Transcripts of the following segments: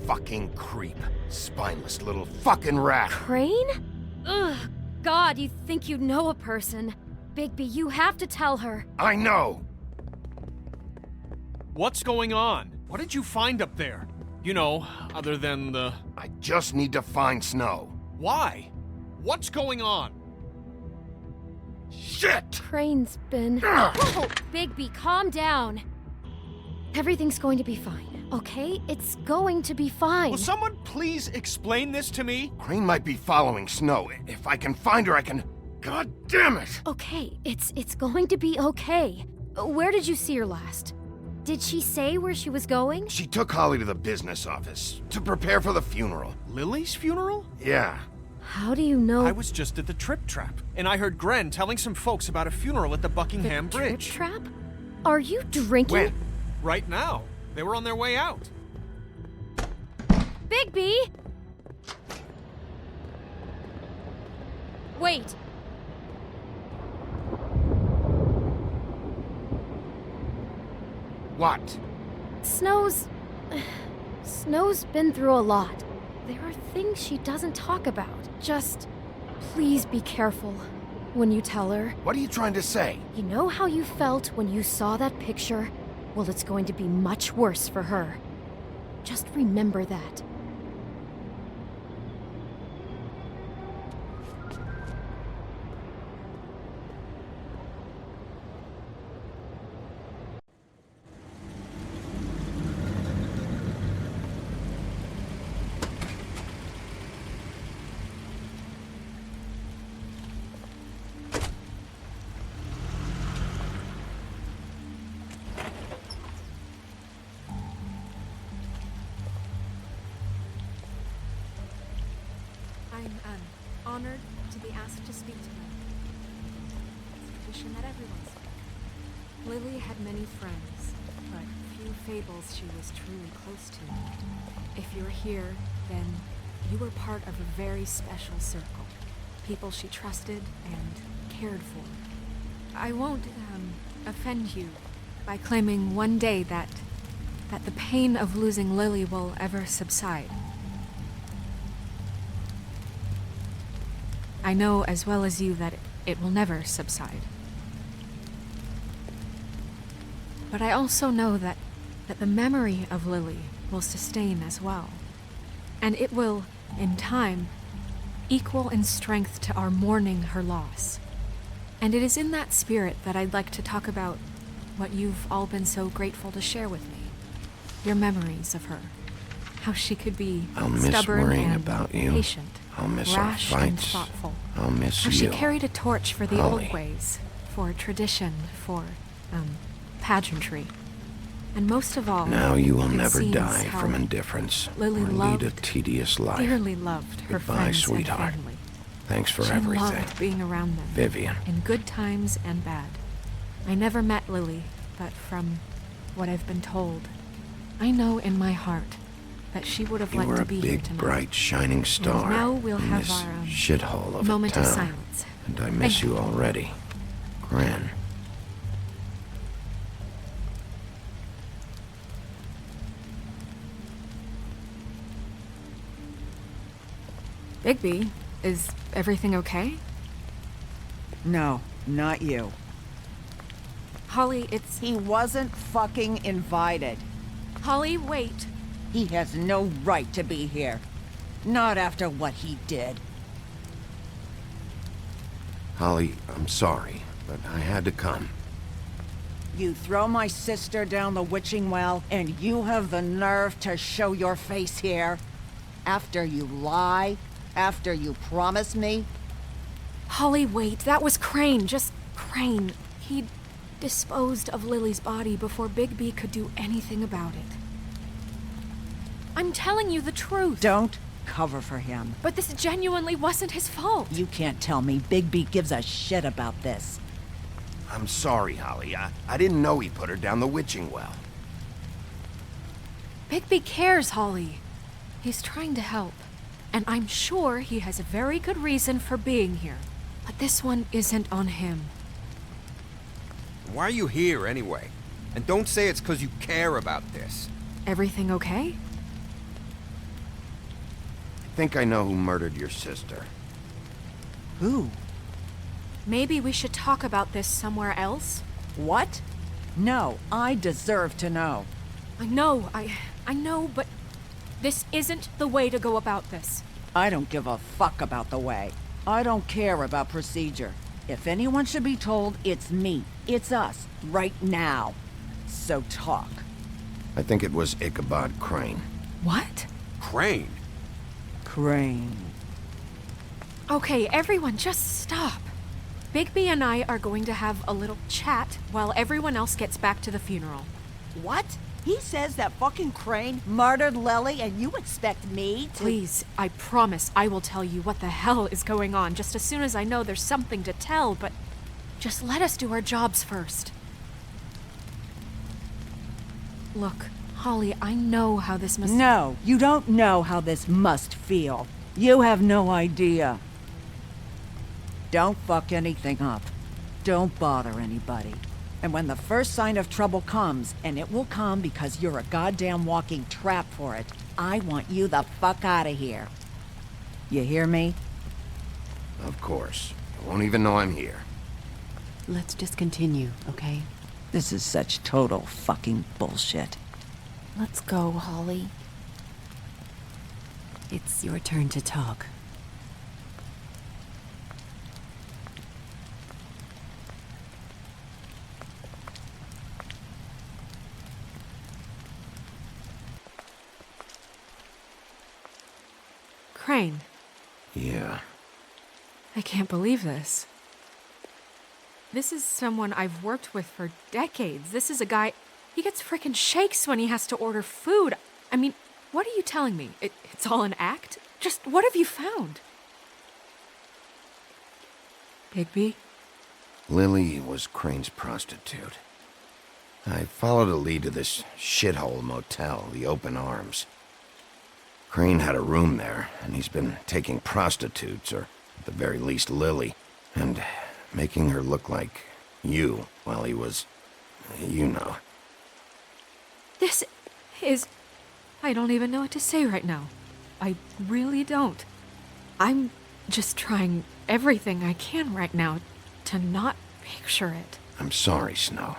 fucking creep. Spineless little fucking rat. Crane? Ugh, God, you think you know a person. Bigby, you have to tell her. I know. What's going on? What did you find up there? You know, other than the... I just need to find Snow. Why? What's going on? Shit! Crane's been... Whoa! Bigby, calm down. Everything's going to be fine, okay? It's going to be fine. Will someone please explain this to me? Crane might be following Snow. If I can find her, I can... God damn it! Okay, it's going to be okay. Where did you see her last? Did she say where she was going? She took Holly to the business office to prepare for the funeral. Lily's funeral? Yeah. How do you know? I was just at the Trip Trap, and I heard Gren telling some folks about a funeral at the Buckingham Bridge. Trip Trap? Are you drinking? When? Right now. They were on their way out. Bigby! Wait. What? Snow's been through a lot. There are things she doesn't talk about. Just, please be careful when you tell her. What are you trying to say? You know how you felt when you saw that picture? Well, it's going to be much worse for her. Just remember that. I'm honored to be asked to speak to them. It's a tradition that everyone speaks. Lily had many friends, but few fables she was truly close to. If you're here, then you were part of a very special circle. People she trusted and cared for. I won't offend you by claiming one day that the pain of losing Lily will ever subside. I know as well as you that it will never subside. But I also know that the memory of Lily will sustain as well. And it will, in time, equal in strength to our mourning her loss. And it is in that spirit that I'd like to talk about what you've all been so grateful to share with me. Your memories of her. How she could be I'll miss stubborn worrying and about you. patient. I'll miss our rash and fights. thoughtful. I'll miss How you. she carried a torch for the Holly. old ways, for tradition, for, pageantry. And most of all, Now you will it never seems die how from indifference Lily or lead a loved, tedious life. dearly loved her Goodbye, friends sweetheart. and family. Thanks for She everything. loved being around them, Vivian. in good times and bad. I never met Lily, but from what I've been told, I know in my heart that she would have You liked were to a be here big, tonight. bright, shining star now we'll in have this our, shithole of moment a town. of silence. And I miss Thank you already. Gran. Bigby, is everything okay? No, not you. Holly, it's... He wasn't fucking invited. Holly, wait. He has no right to be here. Not after what he did. Holly, I'm sorry, but I had to come. You throw my sister down the witching well, and you have the nerve to show your face here? After you lie? After you promise me? Holly, wait. That was Crane. Just Crane. He disposed of Lily's body before Bigby could do anything about it. I'm telling you the truth. Don't cover for him. But this genuinely wasn't his fault. You can't tell me Bigby gives a shit about this. I'm sorry, Holly. I didn't know he put her down the witching well. Bigby cares, Holly. He's trying to help. And I'm sure he has a very good reason for being here. But this one isn't on him. Why are you here, anyway? And don't say it's because you care about this. Everything okay? think I know who murdered your sister. Who? Maybe we should talk about this somewhere else? What? No, I deserve to know. I know, but this isn't the way to go about this. I don't give a fuck about the way. I don't care about procedure. If anyone should be told, it's me. It's us, right now. So talk. I think it was Ichabod Crane. What? Crane? Crane. Okay, everyone, just stop. Bigby and I are going to have a little chat while everyone else gets back to the funeral. What? He says that fucking Crane murdered Lily and you expect me to— Please, I promise I will tell you what the hell is going on just as soon as I know there's something to tell, but just let us do our jobs first. Look, Holly, I know how this must— No, you don't know how this must feel. You have no idea. Don't fuck anything up. Don't bother anybody. And when the first sign of trouble comes, and it will come because you're a goddamn walking trap for it, I want you the fuck out of here. You hear me? Of course. You won't even know I'm here. Let's just continue, okay? This is such total fucking bullshit. Let's go, Holly. It's your turn to talk. Crane, Yeah. I can't believe this. This is someone I've worked with for decades. This is a guy— he gets frickin' shakes when he has to order food. I mean, what are you telling me? It's all an act? Just what have you found? Bigby? Lily was Crane's prostitute. I followed a lead to this shithole motel, the Open Arms. Crane had a room there, and he's been taking prostitutes, or at the very least Lily, and making her look like you while he was, you know. This is— I don't even know what to say right now. I really don't. I'm just trying everything I can right now to not picture it. I'm sorry, Snow.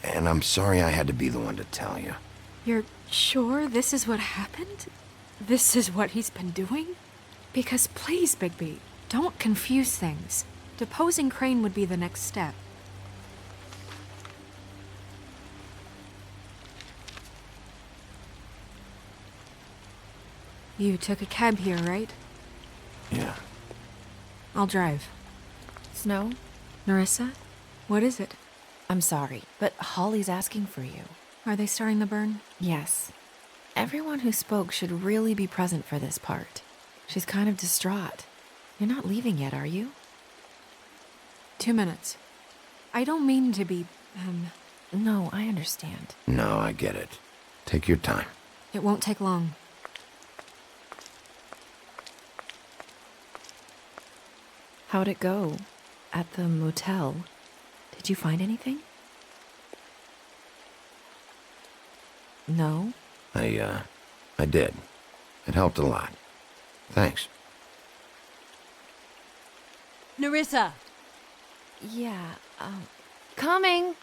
And I'm sorry I had to be the one to tell you. You're sure this is what happened? This is what he's been doing? Because please, Bigby, don't confuse things. Deposing Crane would be the next step. You took a cab here, right? Yeah. I'll drive. Snow, Nerissa? What is it? I'm sorry, but Holly's asking for you. Are they starting the burn? Yes. Everyone who spoke should really be present for this part. She's kind of distraught. You're not leaving yet, are you? 2 minutes. I don't mean to be, No, I understand. No, I get it. Take your time. It won't take long. How'd it go? At the motel? Did you find anything? No? I did. It helped a lot. Thanks. Nerissa! Yeah, Coming!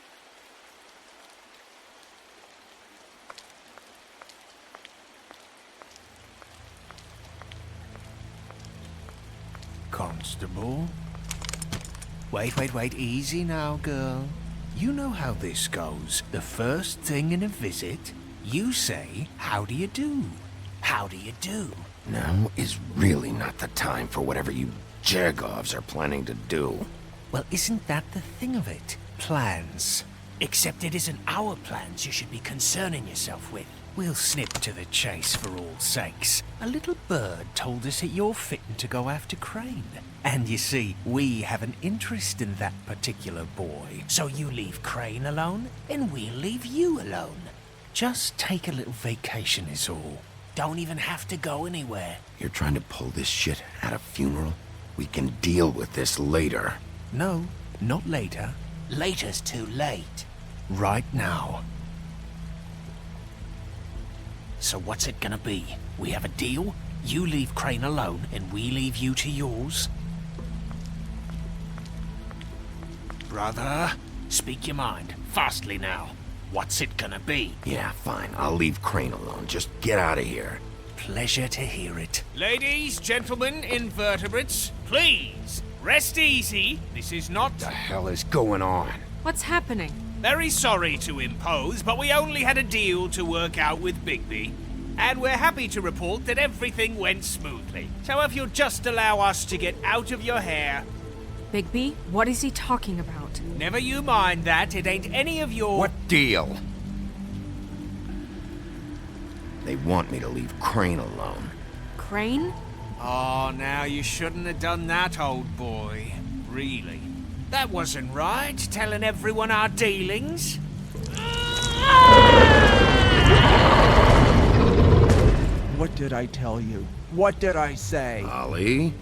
Constable? Wait, easy now, girl. You know how this goes. The first thing in a visit, you say, how do you do? How do you do? Now is really not the time for whatever you Jergovs are planning to do. Well, isn't that the thing of it? Plans. Except it isn't our plans you should be concerning yourself with. We'll snip to the chase for all sakes. A little bird told us that you're fitting to go after Crane. And you see, we have an interest in that particular boy. So you leave Crane alone, and we'll leave you alone. Just take a little vacation is all. Don't even have to go anywhere. You're trying to pull this shit at a funeral? We can deal with this later. No, not later. Later's too late. Right now. So what's it gonna be? We have a deal? You leave Crane alone, and we leave you to yours? Brother, speak your mind. Fastly now. What's it gonna be? Yeah, fine. I'll leave Crane alone. Just get out of here. Pleasure to hear it. Ladies, gentlemen, invertebrates, please, rest easy. This is not... The hell is going on? What's happening? Very sorry to impose, but we only had a deal to work out with Bigby. And we're happy to report that everything went smoothly. So if you'll just allow us to get out of your hair... Bigby, what is he talking about? Never you mind that, it ain't any of your... What deal? They want me to leave Crane alone. Crane? Oh, now you shouldn't have done that, old boy. Really. That wasn't right, telling everyone our dealings. What did I tell you? What did I say? Holly?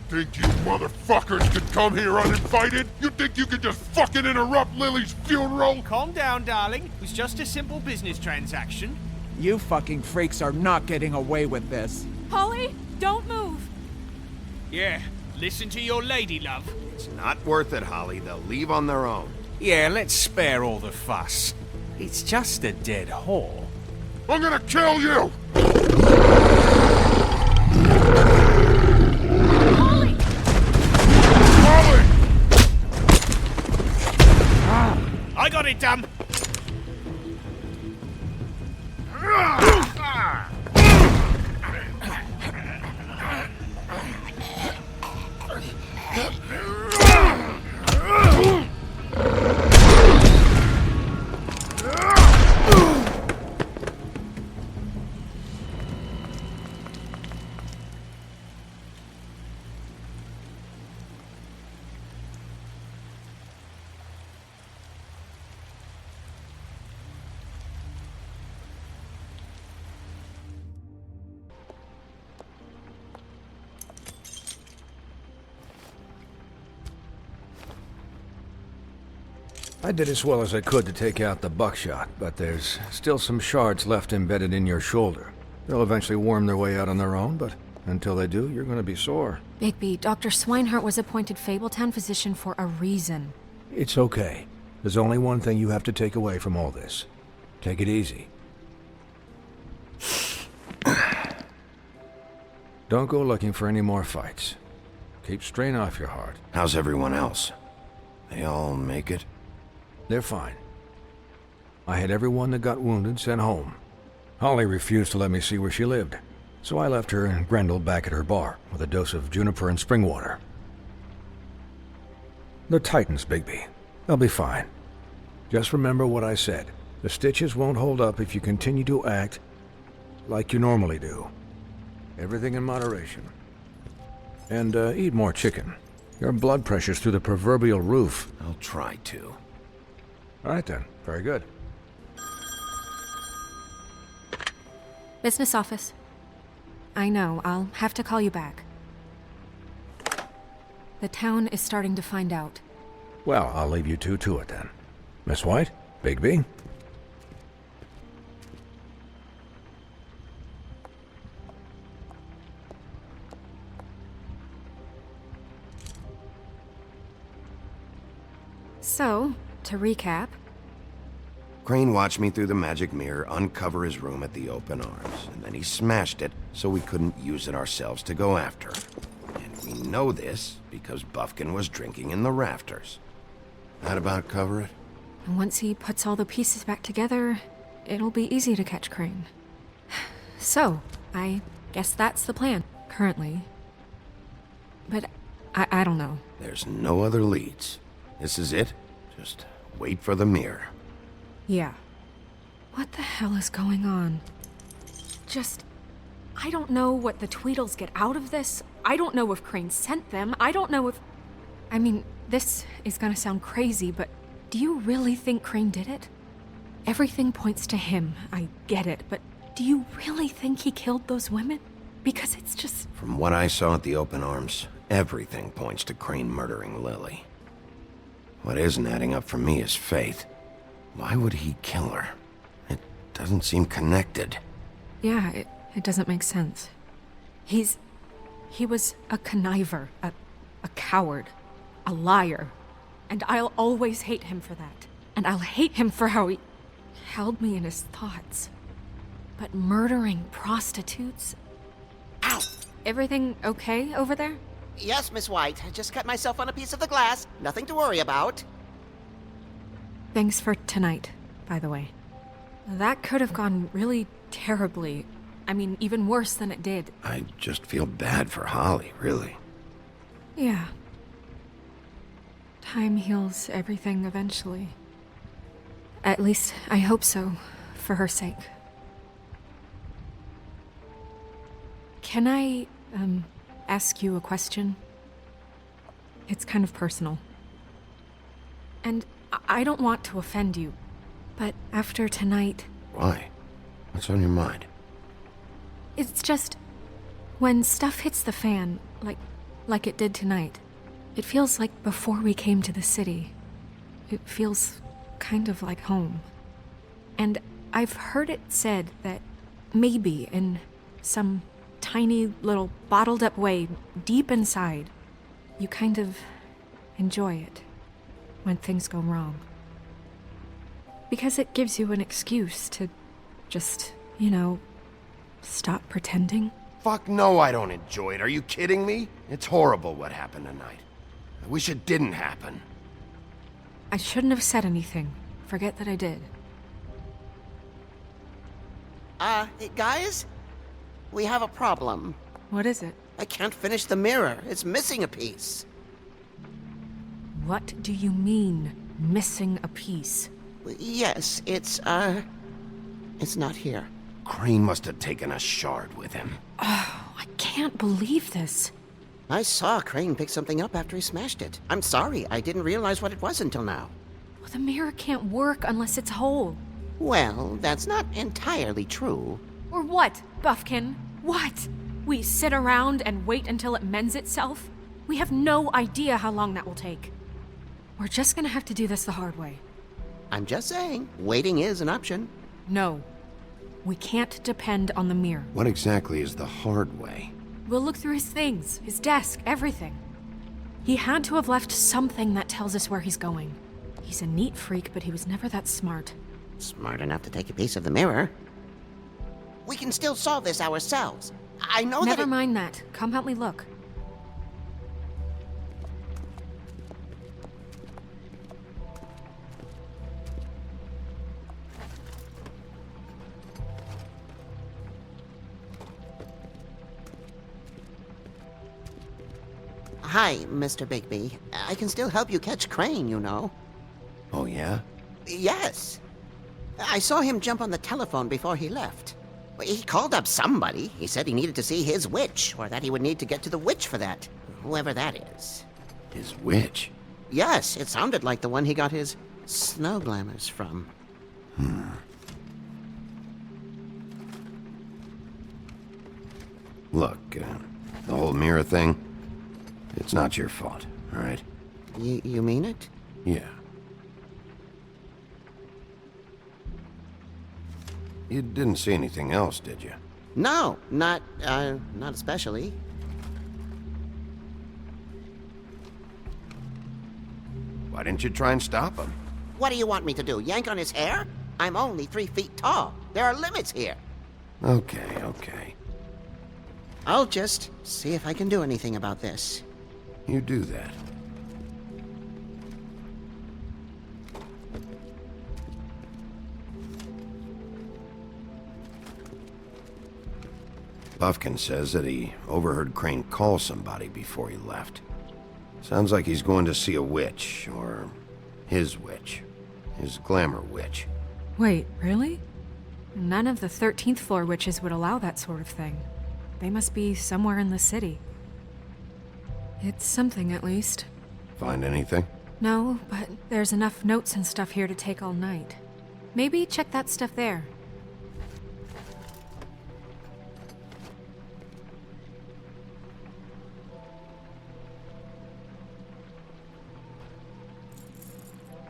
Think you motherfuckers could come here uninvited? You think you could just fucking interrupt Lily's funeral? Calm down, darling. It was just a simple business transaction. You fucking freaks are not getting away with this. Holly, don't move! Yeah, listen to your lady, love. It's not worth it, Holly. They'll leave on their own. Yeah, let's spare all the fuss. It's just a dead whore. I'm gonna kill you! Holly! Holly! I got it, damn! I did as well as I could to take out the buckshot, but there's still some shards left embedded in your shoulder. They'll eventually worm their way out on their own, but until they do, you're gonna be sore. Bigby, Dr. Swinehart was appointed Fabletown physician for a reason. It's okay. There's only one thing you have to take away from all this. Take it easy. Don't go looking for any more fights. Keep strain off your heart. How's everyone else? They all make it? They're fine. I had everyone that got wounded sent home. Holly refused to let me see where she lived, so I left her and Grendel back at her bar with a dose of juniper and spring water. They're Titans, Bigby. They'll be fine. Just remember what I said. The stitches won't hold up if you continue to act like you normally do. Everything in moderation. And eat more chicken. Your blood pressure's through the proverbial roof. I'll try to. All right then. Very good. Business office. I know, I'll have to call you back. The town is starting to find out. Well, I'll leave you two to it then. Miss White? Bigby? So, to recap, Crane watched me through the magic mirror uncover his room at the open arms, and then he smashed it so we couldn't use it ourselves to go after him. And we know this because Buffkin was drinking in the rafters. That about cover it? and once he puts all the pieces back together, it'll be easy to catch Crane. So, I guess that's the plan, currently. But I don't know. There's no other leads. This is it. Just wait for the mirror. Yeah. What the hell is going on? I don't know what the Tweedles get out of this. I don't know if Crane sent them. I don't know if... I mean, this is gonna sound crazy, but do you really think Crane did it? Everything points to him, I get it, but do you really think he killed those women? Because it's just... From what I saw at the open arms, everything points to Crane murdering Lily. What isn't adding up for me is Faith. Why would he kill her? It doesn't seem connected. Yeah, it doesn't make sense. He was a conniver, a coward, a liar. And I'll always hate him for that. And I'll hate him for how he held me in his thoughts. But murdering prostitutes? Ow! Everything okay over there? Yes, Miss White. I just cut myself on a piece of the glass. Nothing to worry about. Thanks for tonight, by the way. That could have gone really terribly. I mean, even worse than it did. I just feel bad for Holly, really. Yeah. Time heals everything eventually. At least, I hope so, for her sake. Can I, ask you a question? It's kind of personal. And I don't want to offend you, but after tonight... Why? What's on your mind? It's just... when stuff hits the fan, like it did tonight, it feels like before we came to the city. It feels kind of like home. And I've heard it said that maybe in some tiny little bottled up way, deep inside, you kind of enjoy it when things go wrong. Because it gives you an excuse to just, stop pretending. Fuck no, I don't enjoy it. Are you kidding me? It's horrible what happened tonight. I wish it didn't happen. I shouldn't have said anything. Forget that I did. Guys? We have a problem. What is it? I can't finish the mirror. It's missing a piece. What do you mean, missing a piece? Yes, it's not here. Crane must have taken a shard with him. Oh, I can't believe this. I saw Crane pick something up after he smashed it. I'm sorry, I didn't realize what it was until now. Well, the mirror can't work unless it's whole. Well, that's not entirely true. Or what, Buffkin? What? We sit around and wait until it mends itself? We have no idea how long that will take. We're just gonna have to do this the hard way. I'm just saying, waiting is an option. No. We can't depend on the mirror. What exactly is the hard way? We'll look through his things, his desk, everything. He had to have left something that tells us where he's going. He's a neat freak, but he was never that smart. Smart enough to take a piece of the mirror. We can still solve this ourselves. I know Never mind that. Come help me look. Hi, Mr. Bigby. I can still help you catch Crane, you know. Oh, yeah? Yes. I saw him jump on the telephone before he left. He called up somebody. He said he needed to see his witch, or that he would need to get to the witch for that. Whoever that is. His witch? Yes, it sounded like the one he got his snow glamours from. Look, the whole mirror thing, it's not your fault, all right? You mean it? Yeah. You didn't see anything else, did you? No, not especially. Why didn't you try and stop him? What do you want me to do, yank on his hair? I'm only 3 feet tall. There are limits here. Okay. I'll just see if I can do anything about this. You do that. Buffkin says that he overheard Crane call somebody before he left. Sounds like he's going to see a witch, or his witch. His glamour witch. Wait, really? None of the 13th floor witches would allow that sort of thing. They must be somewhere in the city. It's something, at least. Find anything? No, but there's enough notes and stuff here to take all night. Maybe check that stuff there.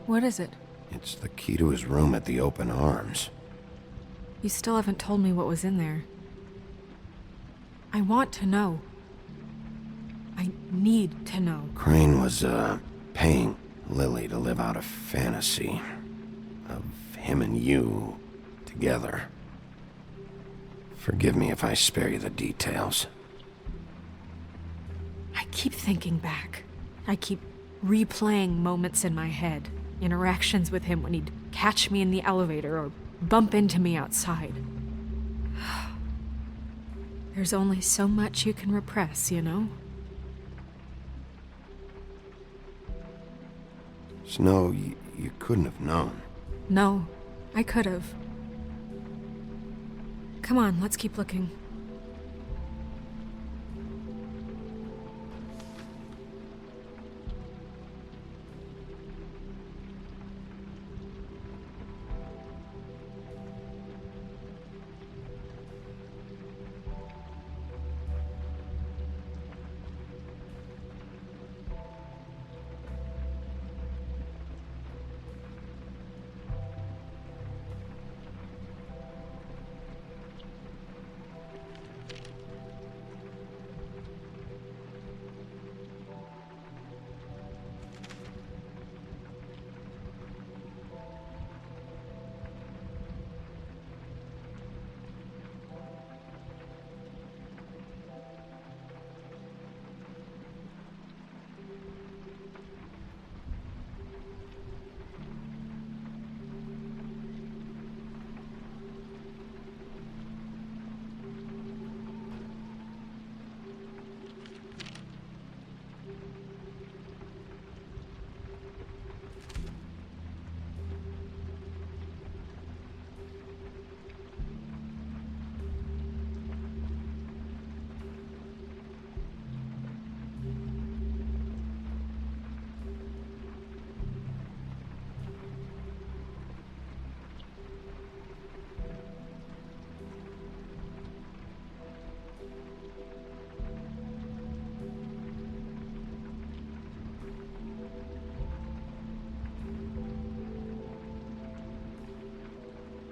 What is it? It's the key to his room at the Open Arms. You still haven't told me what was in there. I want to know. I need to know. Crane was, paying Lily to live out a fantasy of him and you together. Forgive me if I spare you the details. I keep thinking back. I keep replaying moments in my head. Interactions with him when he'd catch me in the elevator or bump into me outside. There's only so much you can repress, you know? Snow, you couldn't have known. No, I could have. Come on, let's keep looking.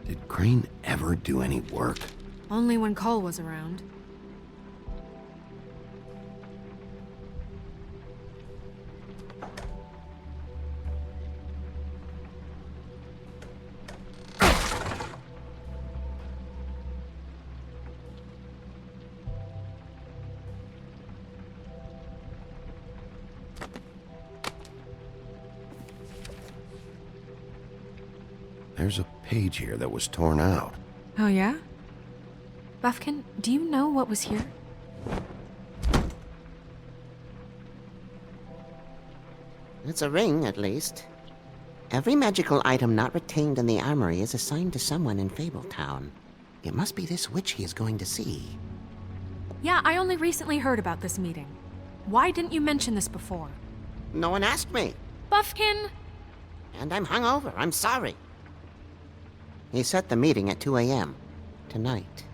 Did Crane ever do any work? Only when Cole was around. There's a page here that was torn out. Oh, yeah? Buffkin, do you know what was here? It's a ring, at least. Every magical item not retained in the armory is assigned to someone in Fabletown. It must be this witch he is going to see. Yeah, I only recently heard about this meeting. Why didn't you mention this before? No one asked me. Buffkin! And I'm hungover. I'm sorry. He set the meeting at 2 a.m. tonight.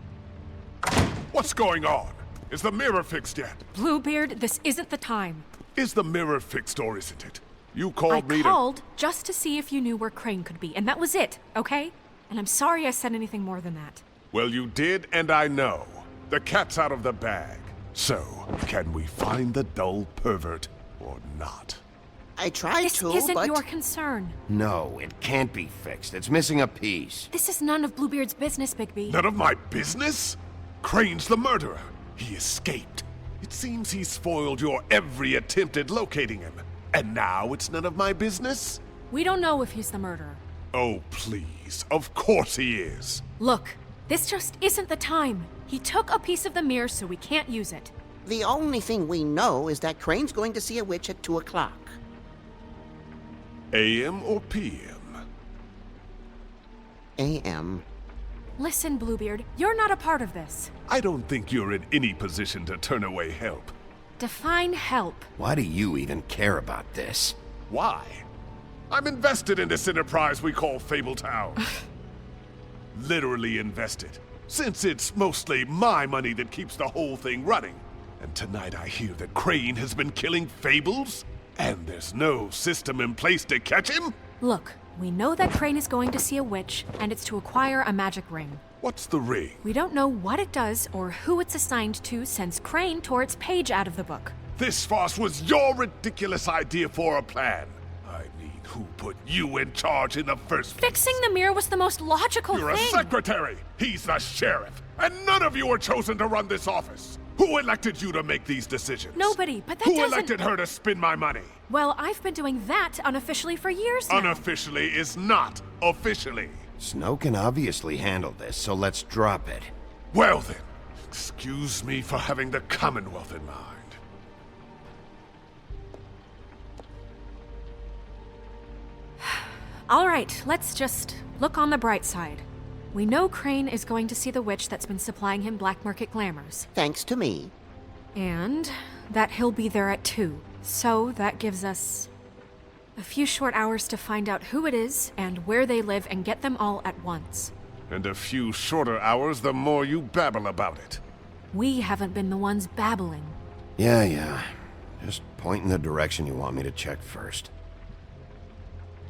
What's going on? Is the mirror fixed yet? Bluebeard, this isn't the time. Is the mirror fixed or isn't it? You called me I to... called just to see if you knew where Crane could be, and that was it, okay? And I'm sorry I said anything more than that. Well, you did, and I know. The cat's out of the bag. So, can we find the dull pervert or not? I tried This to, isn't but... your concern. No, it can't be fixed. It's missing a piece. This is none of Bluebeard's business, Bigby. None of my business? Crane's the murderer. He escaped. It seems he spoiled your every attempt at locating him. And now it's none of my business? We don't know if he's the murderer. Oh, please. Of course he is. Look, this just isn't the time. He took a piece of the mirror, so we can't use it. The only thing we know is that Crane's going to see a witch at 2 o'clock. AM or PM? AM. Listen, Bluebeard, you're not a part of this. I don't think you're in any position to turn away help. Define help. Why do you even care about this? Why? I'm invested in this enterprise we call Fabletown. Literally invested. Since it's mostly my money that keeps the whole thing running. And tonight I hear that Crane has been killing Fables? And there's no system in place to catch him? Look, we know that Crane is going to see a witch, and it's to acquire a magic ring. What's the ring? We don't know what it does or who it's assigned to since Crane tore its page out of the book. This farce was your ridiculous idea for a plan. I mean, who put you in charge in the first place? Fixing the mirror was the most logical You're thing. a secretary! He's the sheriff! And none of you were chosen to run this office! Who elected you to make these decisions? Nobody, but that Who doesn't... elected her to spend my money? Well, I've been doing that unofficially for years now. Unofficially is not officially. Snow can obviously handle this, so let's drop it. Well then, excuse me for having the Commonwealth in mind. All right, let's just look on the bright side. We know Crane is going to see the witch that's been supplying him black market glamours. Thanks to me. And that he'll be there at 2. So that gives us a few short hours to find out who it is and where they live and get them all at once. And a few shorter hours the more you babble about it. We haven't been the ones babbling. Yeah. Just point in the direction you want me to check first.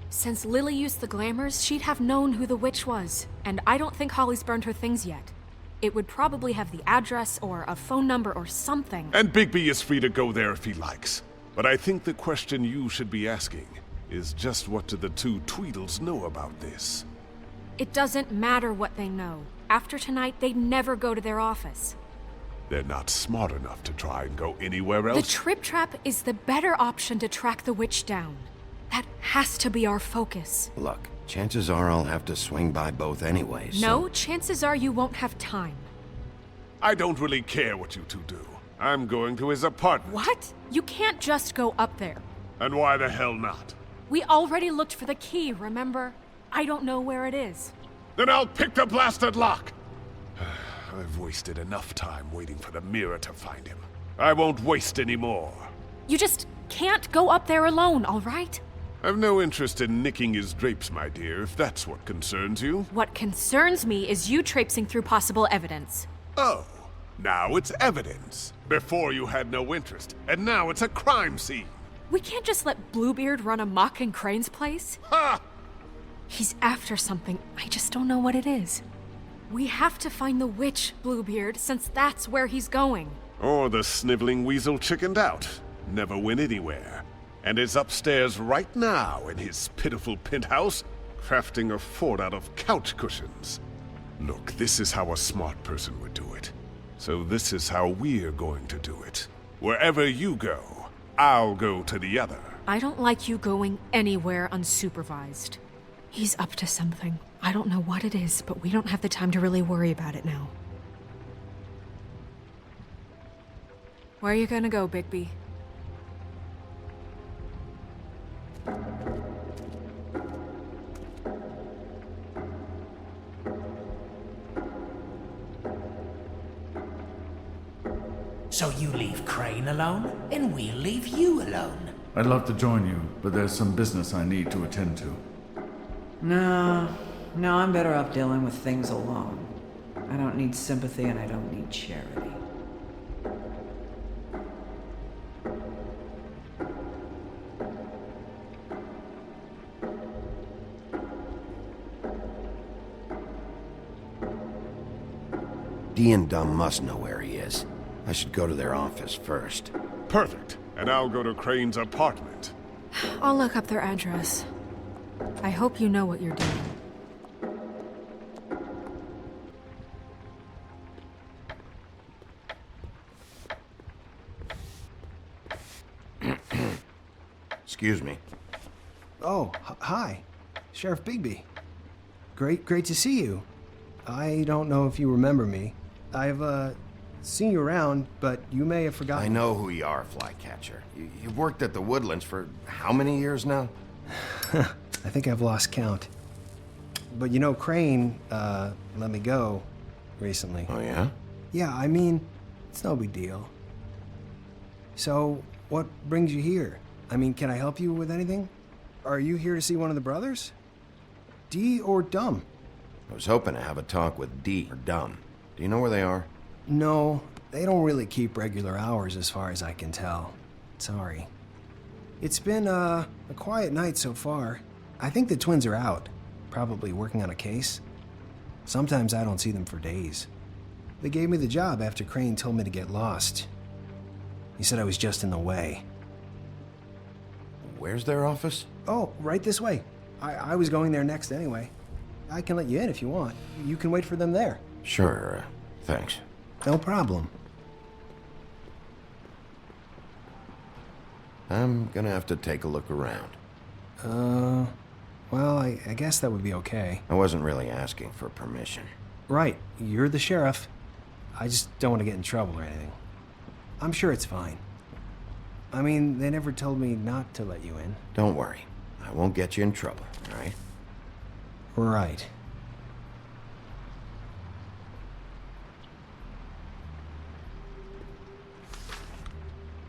Since Lily used the glamours, she'd have known who the witch was. And I don't think Holly's burned her things yet. It would probably have the address or a phone number or something. And Bigby is free to go there if he likes. But I think the question you should be asking is just what do the two Tweedles know about this? It doesn't matter what they know. After tonight, they'd never go to their office. They're not smart enough to try and go anywhere The else. Trip Trap is the better option to track the witch down. That has to be our focus. Look, chances are I'll have to swing by both anyways. No, chances are you won't have time. I don't really care what you two do. I'm going to his apartment. What? You can't just go up there. And why the hell not? We already looked for the key, remember? I don't know where it is. Then I'll pick the blasted lock! I've wasted enough time waiting for the mirror to find him. I won't waste any more. You just can't go up there alone, all right? I've no interest in nicking his drapes, my dear, if that's what concerns you. What concerns me is you traipsing through possible evidence. Oh, now it's evidence. Before you had no interest, and now it's a crime scene. We can't just let Bluebeard run amok in Crane's place. Ha! He's after something. I just don't know what it is. We have to find the witch, Bluebeard, since that's where he's going. Or the sniveling weasel chickened out. Never went anywhere. And is upstairs right now in his pitiful penthouse, crafting a fort out of couch cushions. Look, this is how a smart person would do it. So this is how we're going to do it. Wherever you go, I'll go to the other. I don't like you going anywhere unsupervised. He's up to something. I don't know what it is, but we don't have the time to really worry about it now. Where are you gonna go, Bigby? So you leave Crane alone, and we'll leave you alone. I'd love to join you, but there's some business I need to attend to. No, I'm better off dealing with things alone. I don't need sympathy and I don't need charity. Dee and Dumb must know where he is. I should go to their office first. Perfect. And I'll go to Crane's apartment. I'll look up their address. I hope you know what you're doing. Excuse me. Oh, hi. Sheriff Bigby. Great to see you. I don't know if you remember me. I've, seen you around, but you may have forgotten. I know who you are, Flycatcher. You've worked at the Woodlands for how many years now? I think I've lost count. But you know, Crane, let me go recently. Oh, yeah? Yeah, I mean, it's no big deal. So, what brings you here? I mean, can I help you with anything? Are you here to see one of the brothers? Dee or Dumb? I was hoping to have a talk with Dee or Dumb. Do you know where they are? No, they don't really keep regular hours as far as I can tell. Sorry. It's been, a quiet night so far. I think the twins are out, probably working on a case. Sometimes I don't see them for days. They gave me the job after Crane told me to get lost. He said I was just in the way. Where's their office? Oh, right this way. I was going there next anyway. I can let you in if you want. You can wait for them there. Sure, thanks. No problem. I'm gonna have to take a look around. Well, I guess that would be okay. I wasn't really asking for permission. Right, you're the sheriff. I just don't want to get in trouble or anything. I'm sure it's fine. I mean, they never told me not to let you in. Don't worry. I won't get you in trouble, all right? Right.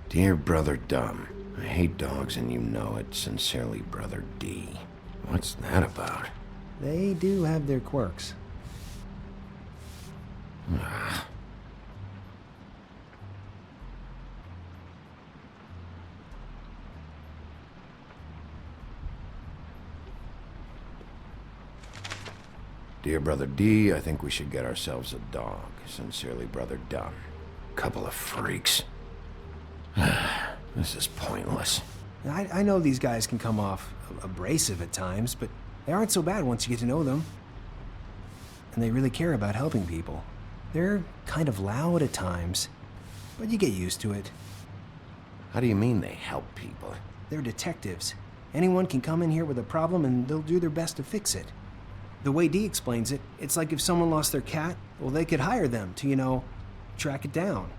Dear Brother Dumb, I hate dogs and you know it. Sincerely, Brother D. What's that about? They do have their quirks. Ah. Dear Brother D, I think we should get ourselves a dog. Sincerely, Brother Dumb. Couple of freaks. This is pointless. I know these guys can come off abrasive at times, but they aren't so bad once you get to know them. And they really care about helping people. They're kind of loud at times, but you get used to it. How do you mean they help people? They're detectives. Anyone can come in here with a problem and they'll do their best to fix it. The way Dee explains it, it's like if someone lost their cat, well, they could hire them to, track it down.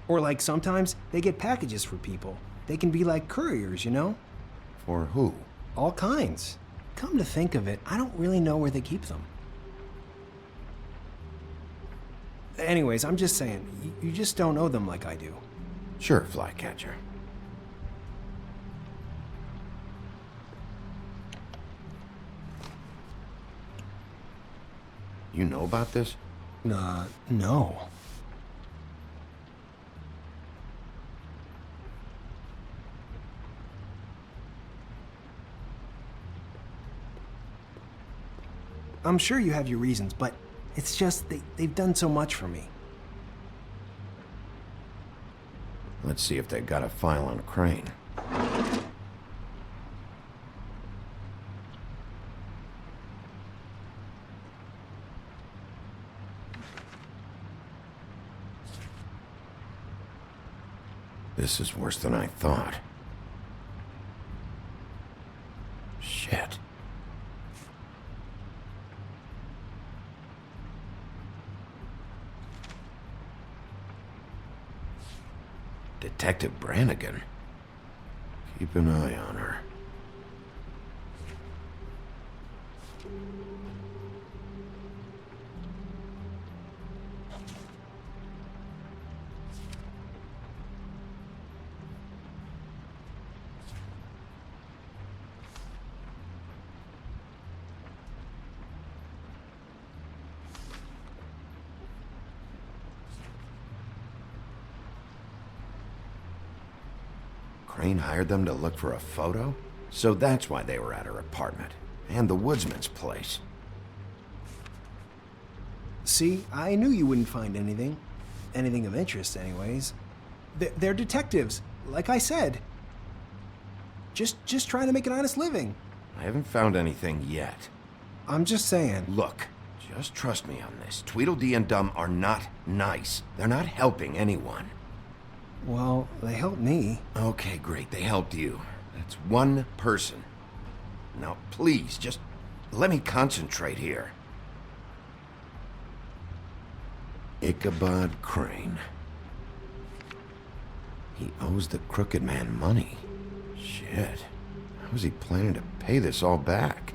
Or like sometimes they get packages for people. They can be like couriers, For who? All kinds. Come to think of it, I don't really know where they keep them. Anyways, I'm just saying, you just don't know them like I do. Sure, Flycatcher. You know about this? No. I'm sure you have your reasons, but it's just they've done so much for me. Let's see if they got a file on Crane. This is worse than I thought. Shit. Detective Brannigan. Keep an eye on her. Crane hired them to look for a photo? So that's why they were at her apartment. And the woodsman's place. See, I knew you wouldn't find anything. Anything of interest, anyways. They're detectives, like I said. Just trying to make an honest living. I haven't found anything yet. I'm just saying. Look, just trust me on this. Tweedledee and Dumb are not nice. They're not helping anyone. Well, they helped me. Okay, great. They helped you. That's one person. Now, please, just let me concentrate here. Ichabod Crane. He owes the crooked man money. Shit. How is he planning to pay this all back?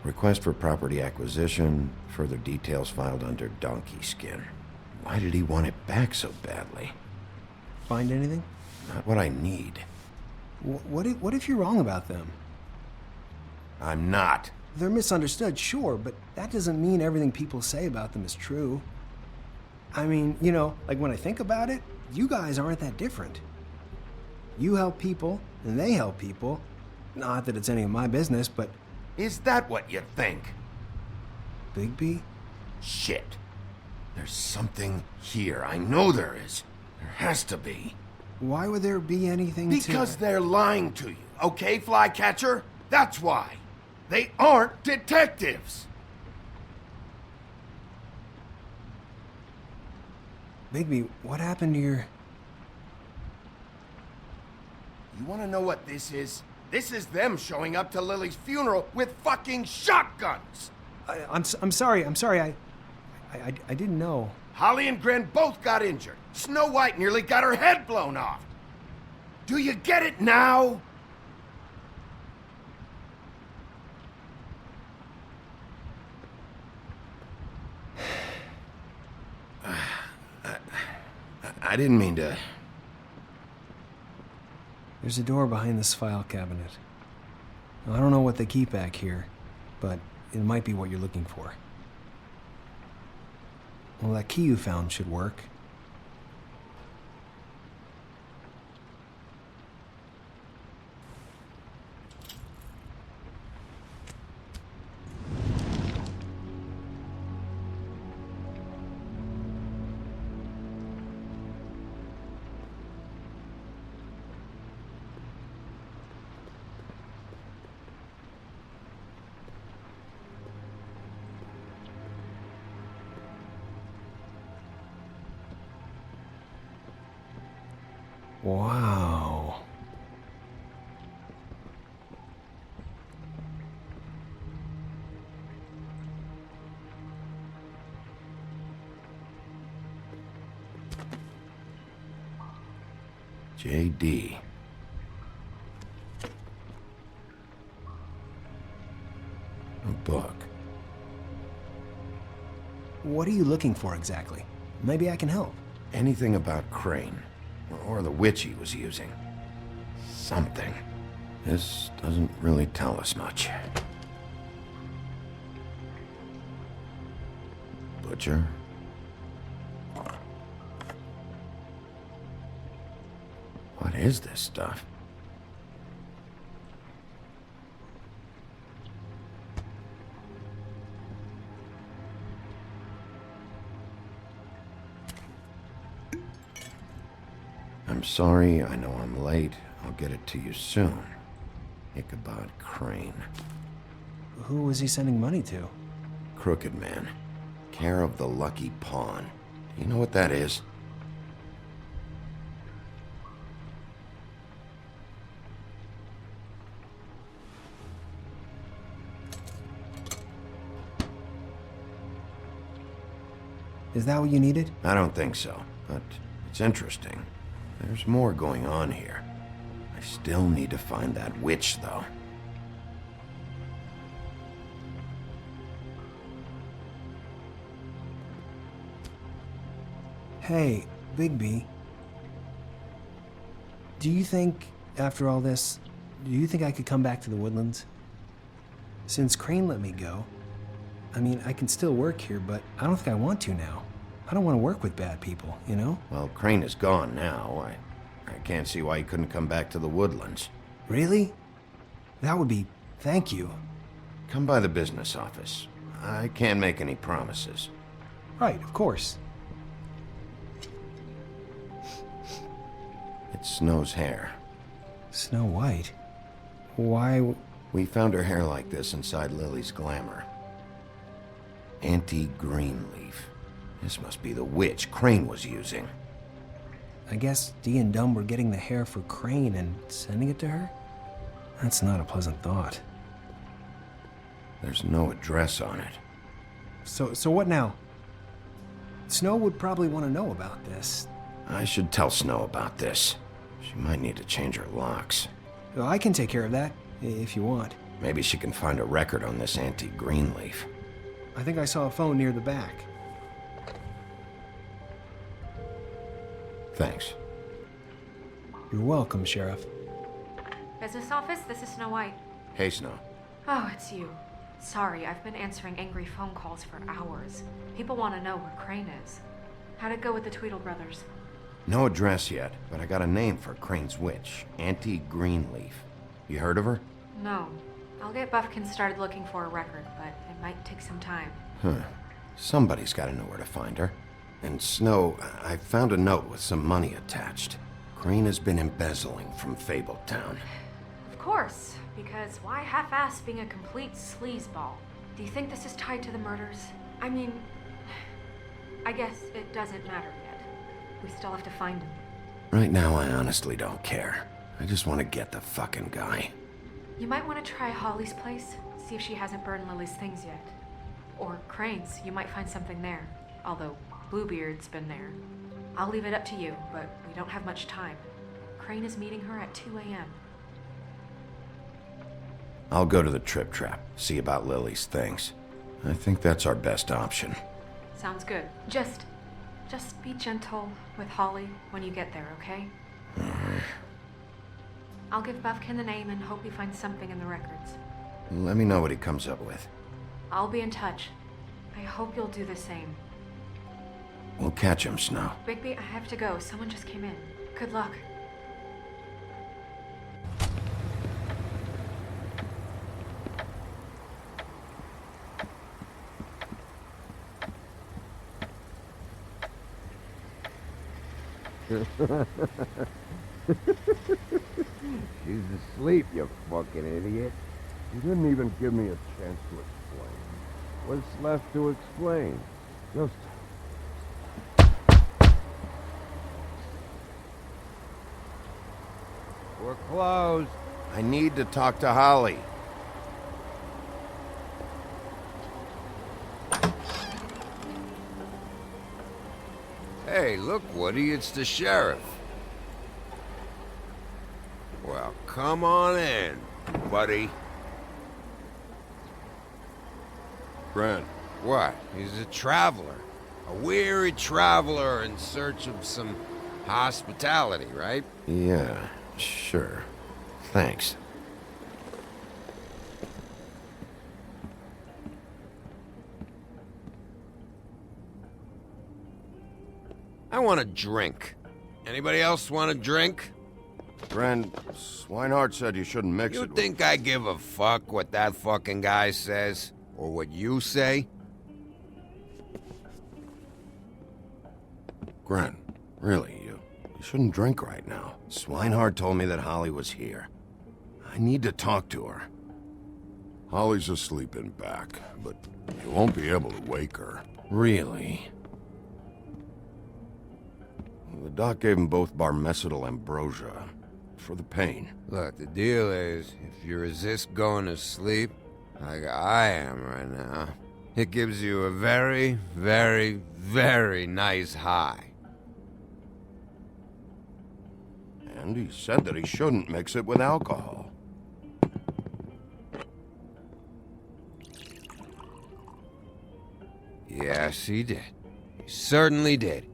Request for property acquisition. Further details filed under donkey skin. Why did he want it back so badly? Find anything? Not what I need. What if you're wrong about them? I'm not. They're misunderstood, sure, but that doesn't mean everything people say about them is true. I mean, like when I think about it, you guys aren't that different. You help people, and they help people. Not that it's any of my business, but... Is that what you think? Bigby? Shit. There's something here. I know there is. There has to be. Why would there be anything Because they're lying to you, okay, Flycatcher? That's why. They aren't detectives! Bigby, what happened to your... You wanna know what this is? This is them showing up to Lily's funeral with fucking shotguns! I'm sorry, I didn't know. Holly and Gren both got injured. Snow White nearly got her head blown off. Do you get it now? I didn't mean to... There's a door behind this file cabinet. I don't know what they keep back here, but it might be what you're looking for. Well, that key you found should work. Wow. J.D. A book. What are you looking for exactly? Maybe I can help. Anything about Crane. Or the witch he was using. Something. This doesn't really tell us much. Butcher? What is this stuff? I'm sorry, I know I'm late. I'll get it to you soon. Ichabod Crane. Who was he sending money to? Crooked Man. Care of the Lucky Pawn. Do you know what that is? Is that what you needed? I don't think so, but it's interesting. There's more going on here. I still need to find that witch, though. Hey, Bigby. Do you think, after all this, do you think I could come back to the Woodlands? Since Crane let me go, I mean, I can still work here, but I don't think I want to now. I don't want to work with bad people, you know? Well, Crane is gone now. I can't see why he couldn't come back to the Woodlands. Really? That would be... thank you. Come by the business office. I can't make any promises. Right, of course. It's Snow's hair. Snow White? Why... We found her hair like this inside Lily's glamour. Auntie Greenleaf. This must be the witch Crane was using. I guess Dee and Dumb were getting the hair for Crane and sending it to her? That's not a pleasant thought. There's no address on it. So what now? Snow would probably want to know about this. I should tell Snow about this. She might need to change her locks. Well, I can take care of that, if you want. Maybe she can find a record on this Auntie Greenleaf. I think I saw a phone near the back. Thanks. You're welcome, Sheriff. Business office, this is Snow White. Hey, Snow. Oh, it's you. Sorry, I've been answering angry phone calls for hours. People want to know where Crane is. How'd it go with the Tweedle brothers? No address yet, but I got a name for Crane's witch. Auntie Greenleaf. You heard of her? No. I'll get Buffkin started looking for a record, but it might take some time. Huh. Somebody's gotta know where to find her. And Snow, I found a note with some money attached. Crane has been embezzling from Fabletown. Of course, because why half-ass being a complete sleazeball? Do you think this is tied to the murders? I mean, I guess it doesn't matter yet. We still have to find him. Right now, I honestly don't care. I just want to get the fucking guy. You might want to try Holly's place, see if she hasn't burned Lily's things yet. Or Crane's, you might find something there. Although Bluebeard's been there. I'll leave it up to you, but we don't have much time. Crane is meeting her at 2 a.m. I'll go to the Trip Trap, see about Lily's things. I think that's our best option. Sounds good. Just be gentle with Holly when you get there, okay? I'll give Buffkin the name and hope he finds something in the records. Let me know what he comes up with. I'll be in touch. I hope you'll do the same. We'll catch him, Snow. Bigby, I have to go. Someone just came in. Good luck. She's asleep, you fucking idiot. You didn't even give me a chance to explain. What's left to explain? Just... We're closed. I need to talk to Holly. Hey, look, Woody, it's the sheriff. Well, come on in, buddy. Grant. What? He's a traveler. A weary traveler in search of some hospitality, right? Yeah, sure. Thanks. I want a drink. Anybody else want a drink? Friend, Swinehart said you shouldn't mix You it with... think I give a fuck what that fucking guy says? Or what you say? Grant, really, you shouldn't drink right now. Swinehart told me that Holly was here. I need to talk to her. Holly's asleep in back, but you won't be able to wake her. Really? The doc gave them both Barmecidal ambrosia for the pain. Look, the deal is, if you resist going to sleep, like I am right now, it gives you a very, very, very nice high. And he said that he shouldn't mix it with alcohol. Yes, he did. He certainly did.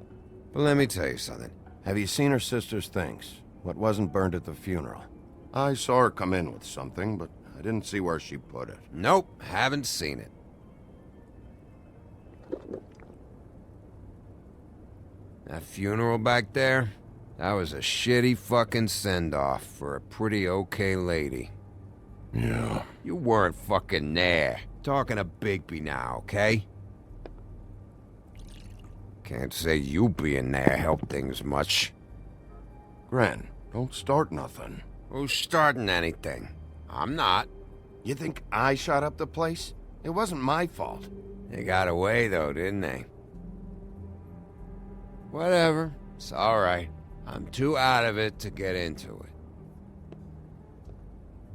But let me tell you something. Have you seen her sister's things? What wasn't burned at the funeral? I saw her come in with something, but I didn't see where she put it. Nope, haven't seen it. That funeral back there? That was a shitty fucking send-off for a pretty okay lady. Yeah. You weren't fucking there. Talking to Bigby now, okay? Can't say you being there helped things much. Gren, don't start nothing. Who's starting anything? I'm not. You think I shot up the place? It wasn't my fault. They got away, though, didn't they? Whatever. It's alright. I'm too out of it to get into it.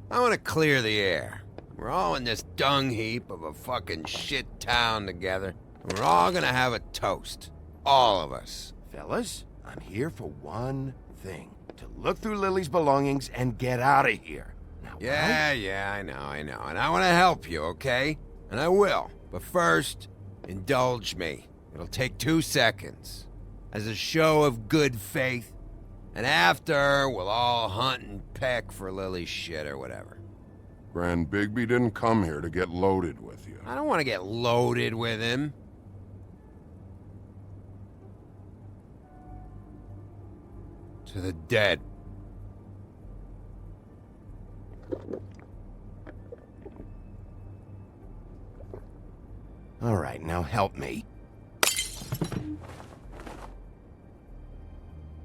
I want to clear the air. We're all in this dung heap of a fucking shit town together, and we're all gonna have a toast. All of us. Fellas, I'm here for one thing. To look through Lily's belongings and get out of here. Now, Yeah, I know. And I want to help you, okay? And I will. But first, indulge me. It'll take 2 seconds. As a show of good faith. And after, we'll all hunt and peck for Lily's shit or whatever. Grand Bigby didn't come here to get loaded with you. I don't want to get loaded with him. To the dead. All right, now help me.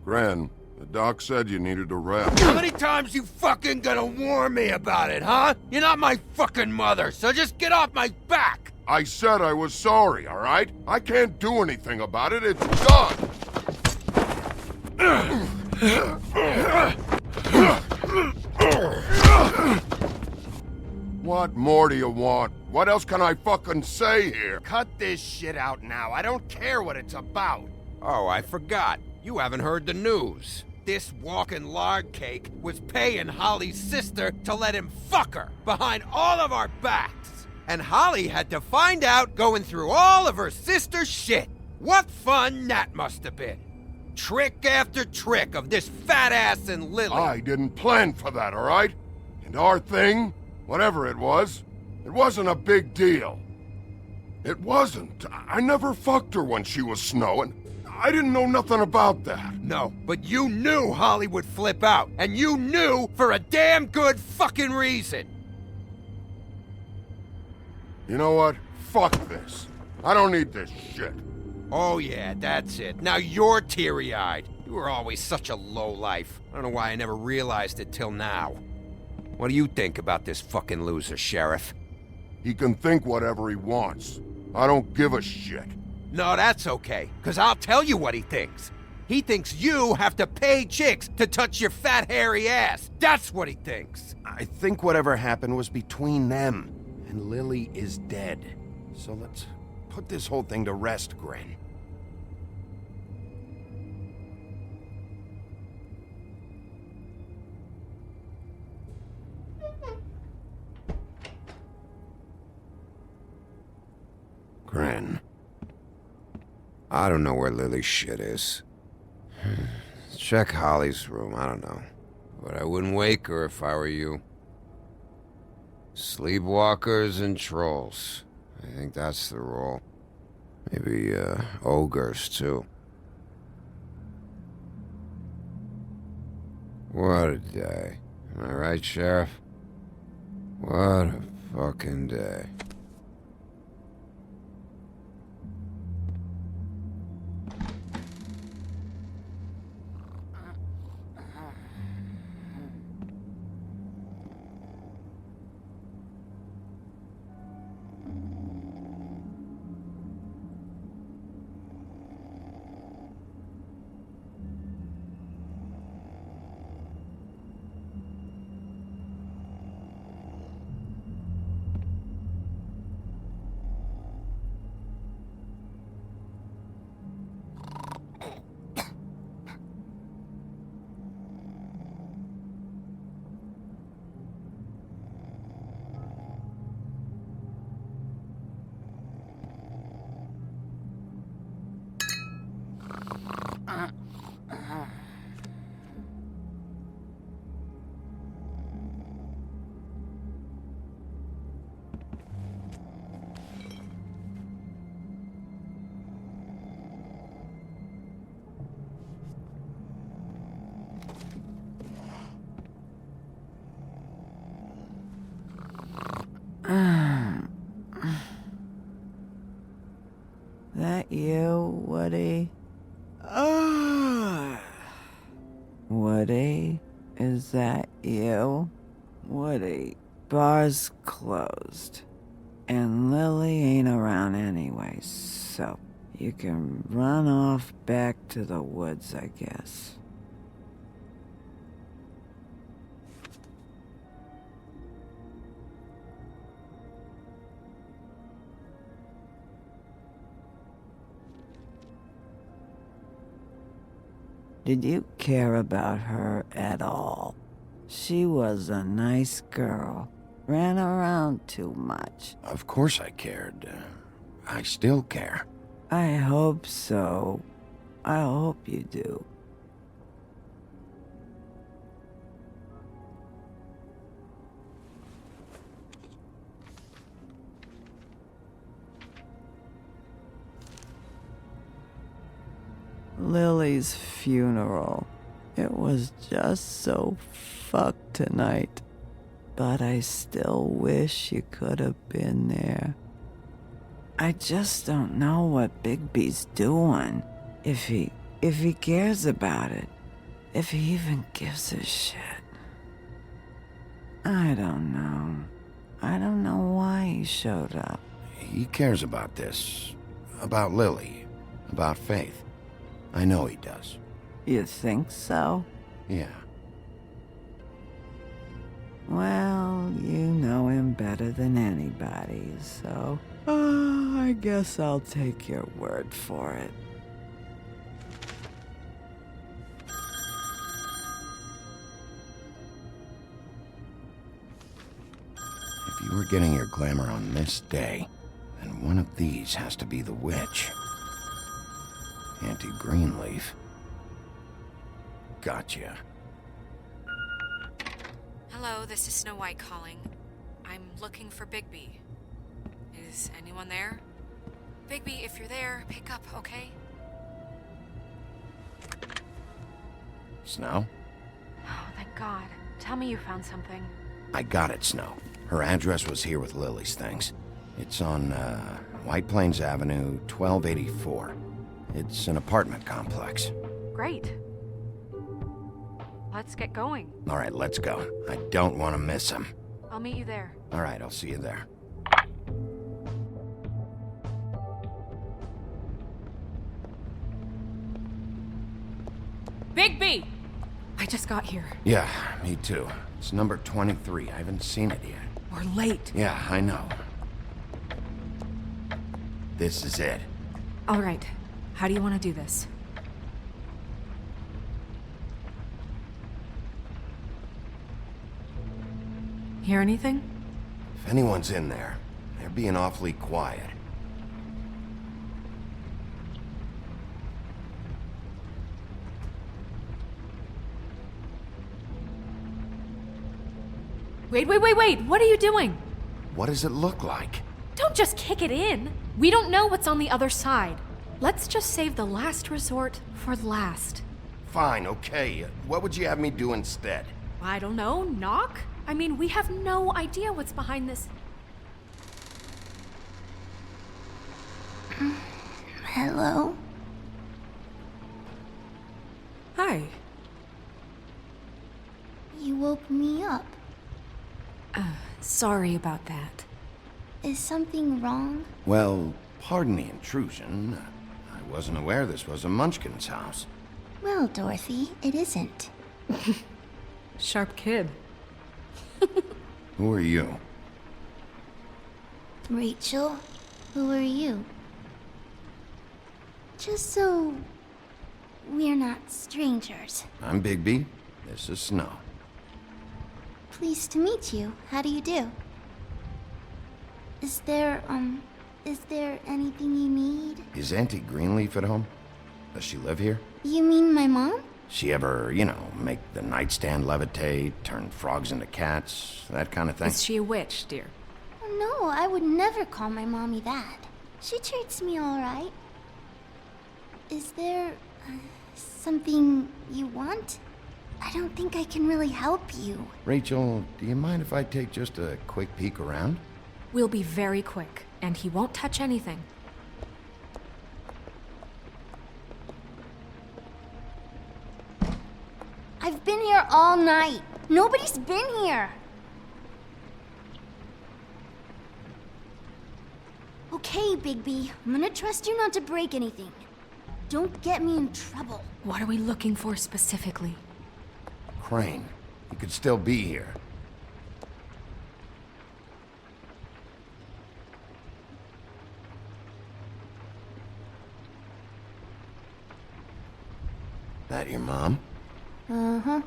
Gren, the doc said you needed a rest. How many times you fucking gonna warn me about it, huh? You're not my fucking mother, so just get off my back! I said I was sorry, all right? I can't do anything about it. It's done! What more do you want? What else can I fucking say here? Cut this shit out now. I don't care what it's about. Oh, I forgot. You haven't heard the news. This walking lard cake was paying Holly's sister to let him fuck her behind all of our backs. And Holly had to find out going through all of her sister's shit. What fun that must have been. Trick after trick of this fat ass and Lily. I didn't plan for that, all right? And our thing, whatever it wasn't a big deal. It wasn't. I never fucked her when she was snowing. I didn't know nothing about that. No, but you knew Holly would flip out, and you knew for a damn good fucking reason. You know what? Fuck this. I don't need this shit. Oh yeah, that's it. Now you're teary-eyed. You were always such a lowlife. I don't know why I never realized it till now. What do you think about this fucking loser, Sheriff? He can think whatever he wants. I don't give a shit. No, that's okay, because I'll tell you what he thinks. He thinks you have to pay chicks to touch your fat, hairy ass. That's what he thinks. I think whatever happened was between them, and Lily is dead. So let's put this whole thing to rest, Gren. Gren. I don't know where Lily's shit is. Check Holly's room, I don't know. But I wouldn't wake her if I were you. Sleepwalkers and trolls. I think that's the rule. Maybe, ogres, too. What a day. Am I right, Sheriff? What a fucking day. That you, Woody? Woody? Is that you? Woody, bar's closed. And Lily ain't around anyway, so you can run off back to the woods, I guess. Did you care about her at all? She was a nice girl. Ran around too much. Of course I cared. I still care. I hope so. I hope you do. Lily's funeral. It was just so fucked tonight. But I still wish you could have been there. I just don't know what Bigby's doing. If he cares about it. If he even gives a shit. I don't know. I don't know why he showed up. He cares about this. About Lily. About Faith. I know he does. You think so? Yeah. Well, you know him better than anybody, so... I guess I'll take your word for it. If you were getting your glamour on this day, then one of these has to be the witch. Auntie Greenleaf. Gotcha. Hello, this is Snow White calling. I'm looking for Bigby. Is anyone there? Bigby, if you're there, pick up, okay? Snow? Oh, thank God. Tell me you found something. I got it, Snow. Her address was here with Lily's things. It's on, White Plains Avenue, 1284. It's an apartment complex. Great. Let's get going. All right, let's go. I don't want to miss him. I'll meet you there. All right, I'll see you there. Bigby! I just got here. Yeah, me too. It's number 23. I haven't seen it yet. We're late. Yeah, I know. This is it. All right. How do you want to do this? Hear anything? If anyone's in there, they're being awfully quiet. Wait! What are you doing? What does it look like? Don't just kick it in. We don't know what's on the other side. Let's just save the last resort for last. Fine, okay. What would you have me do instead? I don't know. Knock? I mean, we have no idea what's behind this. Hello? Hi. You woke me up. Sorry about that. Is something wrong? Well, pardon the intrusion. I wasn't aware this was a Munchkin's house. Well, Dorothy, it isn't. Sharp kid. Who are you? Rachel, who are you? Just so we're not strangers. I'm Bigby. This is Snow. Pleased to meet you. How do you do? Is there anything you need? Is Auntie Greenleaf at home? Does she live here? You mean my mom? She ever, make the nightstand levitate, turn frogs into cats, that kind of thing? Is she a witch, dear? Oh, no, I would never call my mommy that. She treats me all right. Is there something you want? I don't think I can really help you. Rachel, do you mind if I take just a quick peek around? We'll be very quick, and he won't touch anything. I've been here all night. Nobody's been here. Okay, Bigby. I'm gonna trust you not to break anything. Don't get me in trouble. What are we looking for specifically? Crane. He could still be here. That your mom? Uh-huh.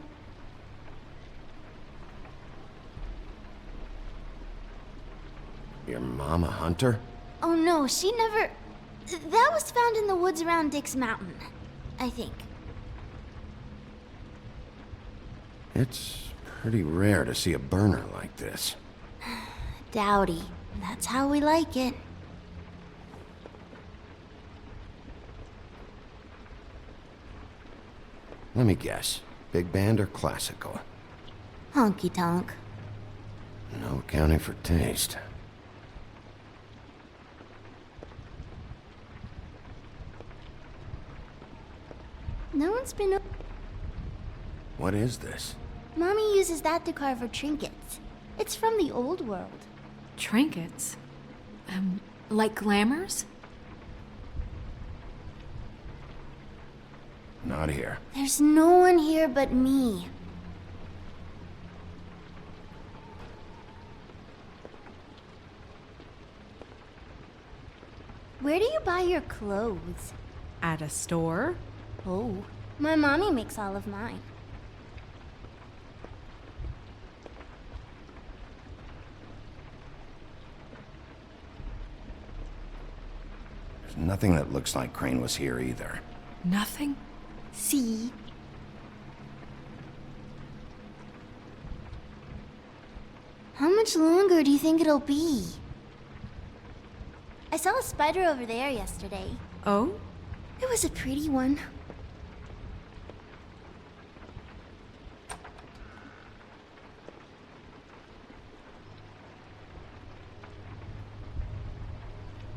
Your mom a hunter? Oh no, she never... That was found in the woods around Dick's Mountain, I think. It's pretty rare to see a burner like this. Dowdy. That's how we like it. Let me guess. Big band or classical? Honky tonk. No accounting for taste. once been... What is this? Mommy uses that to carve her trinkets. It's from the old world. Trinkets? Like glamours? Not here. There's no one here but me. Where do you buy your clothes? At a store? Oh, my mommy makes all of mine. There's nothing that looks like Crane was here either. Nothing? See? How much longer do you think it'll be? I saw a spider over there yesterday. Oh? It was a pretty one.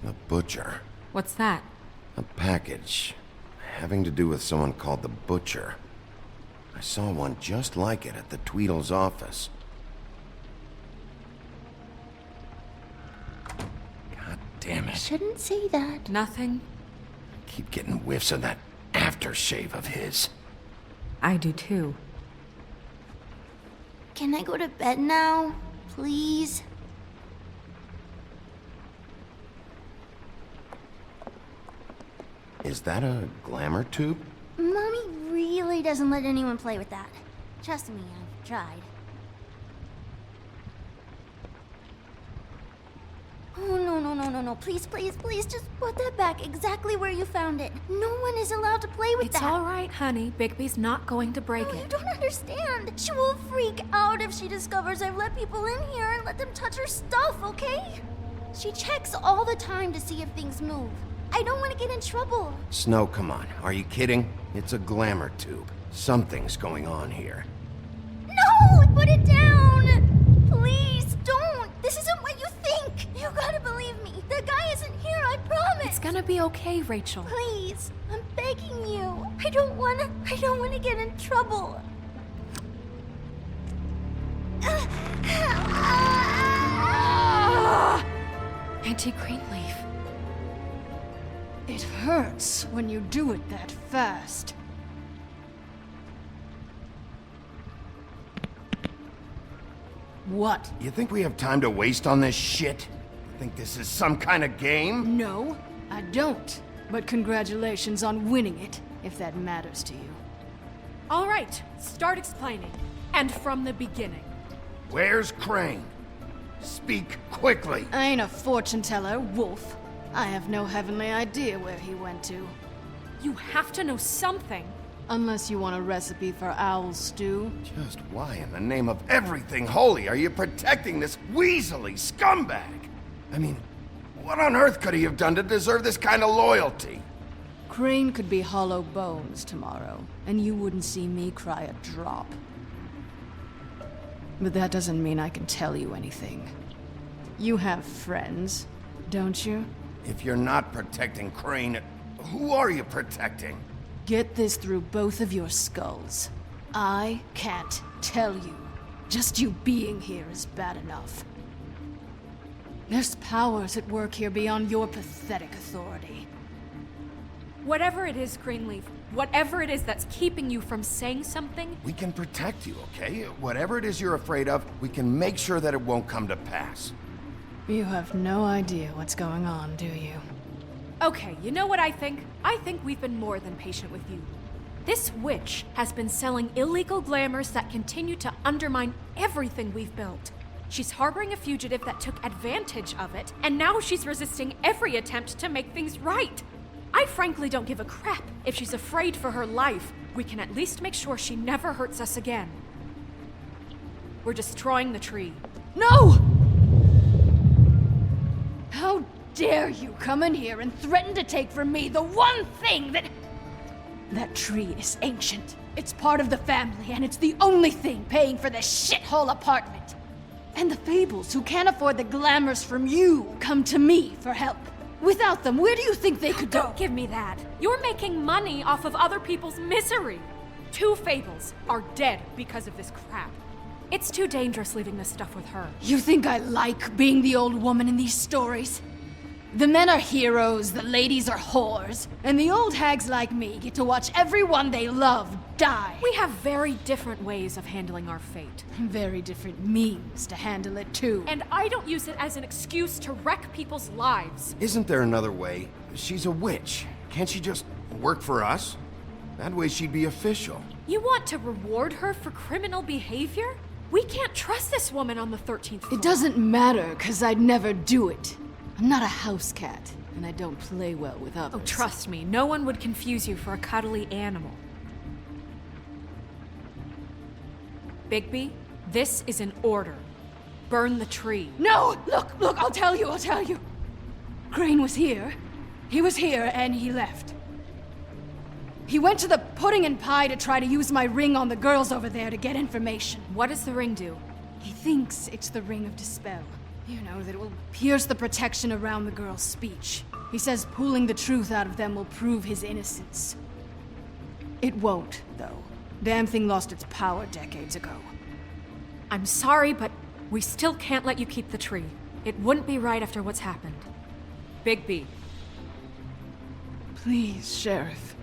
The butcher. What's that? A package. Having to do with someone called the Butcher. I saw one just like it at the Tweedle's office. God damn it. Shouldn't say that. Nothing. Keep getting whiffs of that aftershave of his. I do too. Can I go to bed now? Please? Is that a glamour tube? Mommy really doesn't let anyone play with that. Trust me, I've tried. Oh, no. Please, just put that back exactly where you found it. No one is allowed to play with that. It's all right, honey. Bigby's not going to break No, it. you don't understand. She will freak out if she discovers I've let people in here and let them touch her stuff, okay? She checks all the time to see if things move. I don't want to get in trouble. Snow, come on. Are you kidding? It's a glamour tube. Something's going on here. No! Put it down! Please, don't! This isn't what you think! You gotta believe me. The guy isn't here, I promise! It's gonna be okay, Rachel. Please, I'm begging you. I don't wanna get in trouble. Auntie Greenleaf. It hurts when you do it that fast. What? You think we have time to waste on this shit? You think this is some kind of game? No, I don't. But congratulations on winning it, if that matters to you. All right, start explaining. And from the beginning. Where's Crane? Speak quickly. I ain't a fortune teller, Wolf. I have no heavenly idea where he went to. You have to know something. Unless you want a recipe for owl stew. Just why in the name of everything holy are you protecting this weaselly scumbag? I mean, what on earth could he have done to deserve this kind of loyalty? Crane could be hollow bones tomorrow, and you wouldn't see me cry a drop. But that doesn't mean I can tell you anything. You have friends, don't you? If you're not protecting Crane, who are you protecting? Get this through both of your skulls. I can't tell you. Just you being here is bad enough. There's powers at work here beyond your pathetic authority. Whatever it is, Greenleaf, whatever it is that's keeping you from saying something... We can protect you, okay? Whatever it is you're afraid of, we can make sure that it won't come to pass. You have no idea what's going on, do you? Okay, you know what I think? I think we've been more than patient with you. This witch has been selling illegal glamours that continue to undermine everything we've built. She's harboring a fugitive that took advantage of it, and now she's resisting every attempt to make things right. I frankly don't give a crap if she's afraid for her life. We can at least make sure she never hurts us again. We're destroying the tree. No! How dare you come in here and threaten to take from me the one thing that... That tree is ancient. It's part of the family, and it's the only thing paying for this shithole apartment. And the Fables, who can't afford the glamours from you, come to me for help. Without them, where do you think they could go? Don't give me that. You're making money off of other people's misery. 2 Fables are dead because of this crap. It's too dangerous leaving this stuff with her. You think I like being the old woman in these stories? The men are heroes, the ladies are whores, and the old hags like me get to watch everyone they love die. We have very different ways of handling our fate. Very different means to handle it, too. And I don't use it as an excuse to wreck people's lives. Isn't there another way? She's a witch. Can't she just work for us? That way she'd be official. You want to reward her for criminal behavior? We can't trust this woman on the 13th floor. It doesn't matter, 'cause I'd never do it. I'm not a house cat, and I don't play well with others. Oh, trust me, no one would confuse you for a cuddly animal. Bigby, this is an order. Burn the tree. No! Look, I'll tell you. Crane was here. He was here, and he left. He went to the pudding and pie to try to use my ring on the girls over there to get information. What does the ring do? He thinks it's the ring of dispel. You know, that it will pierce the protection around the girl's speech. He says pulling the truth out of them will prove his innocence. It won't, though. Damn thing lost its power decades ago. I'm sorry, but we still can't let you keep the tree. It wouldn't be right after what's happened. Bigby. Please, Sheriff.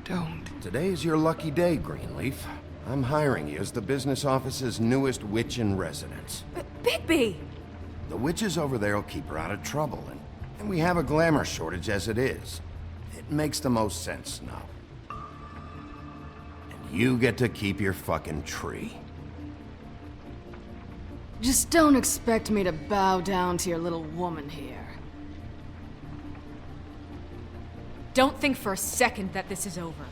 Don't. Today is your lucky day, Greenleaf. I'm hiring you as the business office's newest witch in residence. Bigby! The witches over there will keep her out of trouble, and we have a glamour shortage as it is. It makes the most sense now. And you get to keep your fucking tree. Just don't expect me to bow down to your little woman here. Don't think for a second that this is over.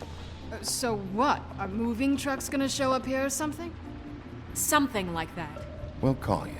So what? Are moving trucks gonna show up here or something? Something like that. We'll call you.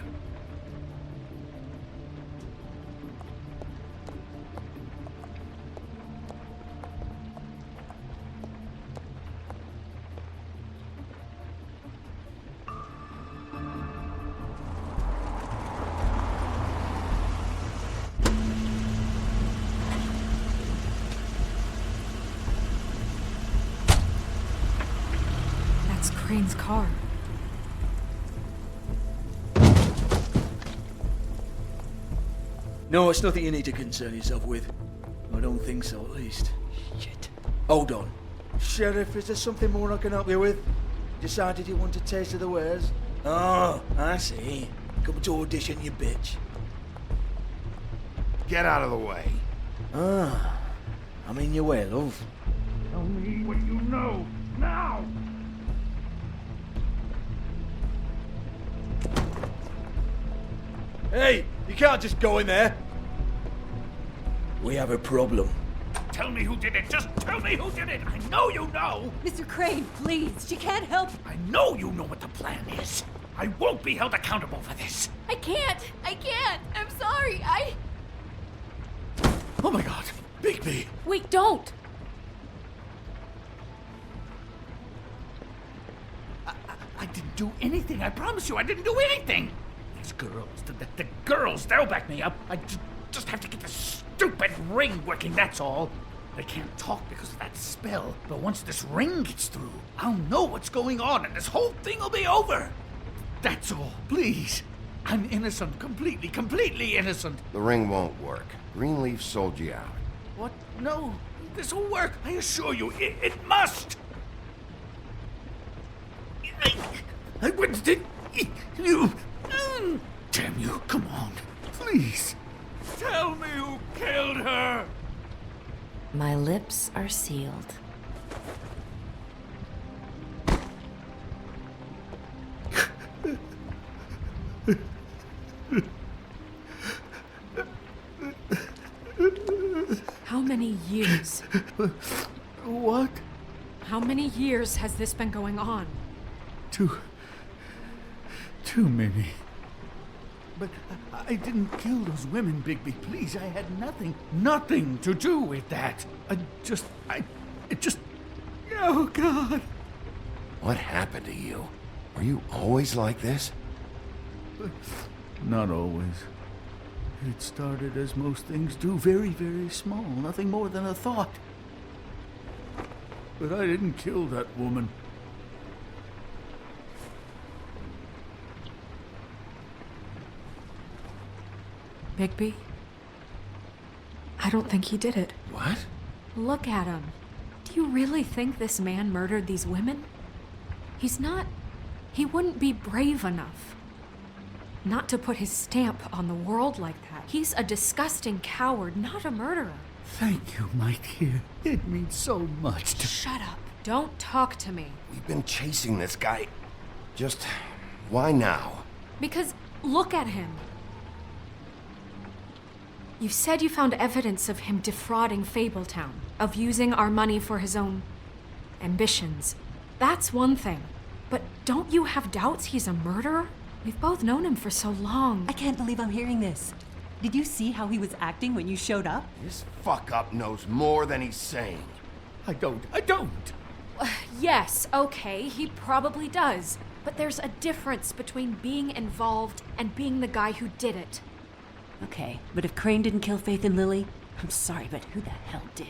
That's Crane's car. No, it's nothing you need to concern yourself with. I don't think so, at least. Shit. Hold on. Sheriff, is there something more I can help you with? Decided you want a taste of the wares? Oh, I see. Come to audition, you bitch. Get out of the way. Ah, I'm in your way, love. Tell me what you know, now! Hey, you can't just go in there. We have a problem. Tell me who did it! Just tell me who did it! I know you know! Mr. Crane, please, she can't help. I know you know what the plan is! I won't be held accountable for this! I can't! I'm sorry, Oh my god! Bigby! Wait, don't! I didn't do anything, I promise you, I didn't do anything! These girls, the girls, they'll back me up. I just have to get this stupid ring working, that's all. They can't talk because of that spell, but once this ring gets through, I'll know what's going on and this whole thing will be over. That's all, please. I'm innocent, completely innocent. The ring won't work. Greenleaf sold you out. What? No, this will work, I assure you, it must. I wouldn't did you. Damn you, come on, please. Tell me who killed her! My lips are sealed. How many years? What? How many years has this been going on? Too many. But I didn't kill those women, Bigby. Please, I had nothing to do with that. It just... Oh, God. What happened to you? Were you always like this? Not always. It started as most things do, very, very small, nothing more than a thought. But I didn't kill that woman. Bigby? I don't think he did it. What? Look at him. Do you really think this man murdered these women? He's not... He wouldn't be brave enough. Not to put his stamp on the world like that. He's a disgusting coward, not a murderer. Thank you, my dear. It means so much to... Shut up. Don't talk to me. We've been chasing this guy. Just... why now? Because look at him. You said you found evidence of him defrauding Fabletown, of using our money for his own ambitions. That's one thing. But don't you have doubts he's a murderer? We've both known him for so long. I can't believe I'm hearing this. Did you see how he was acting when you showed up? This fuck-up knows more than he's saying. I don't. Yes, okay, he probably does. But there's a difference between being involved and being the guy who did it. Okay, but if Crane didn't kill Faith and Lily, I'm sorry, but who the hell did?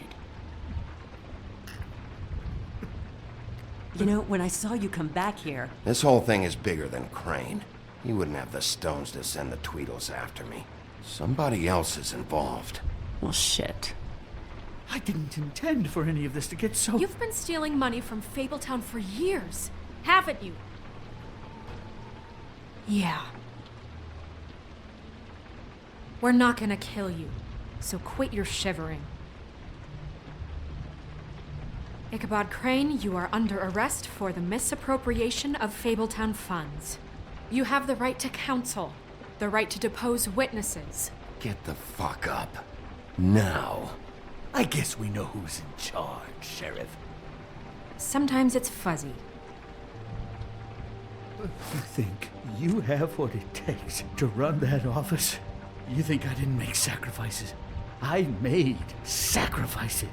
You know, when I saw you come back here... This whole thing is bigger than Crane. He wouldn't have the stones to send the Tweedles after me. Somebody else is involved. Well, shit. I didn't intend for any of this to get so... You've been stealing money from Fabletown for years, haven't you? Yeah. We're not gonna kill you, so quit your shivering. Ichabod Crane, you are under arrest for the misappropriation of Fabletown funds. You have the right to counsel, the right to depose witnesses. Get the fuck up. Now. I guess we know who's in charge, Sheriff. Sometimes it's fuzzy. You think you have what it takes to run that office? You think I didn't make sacrifices? I made sacrifices.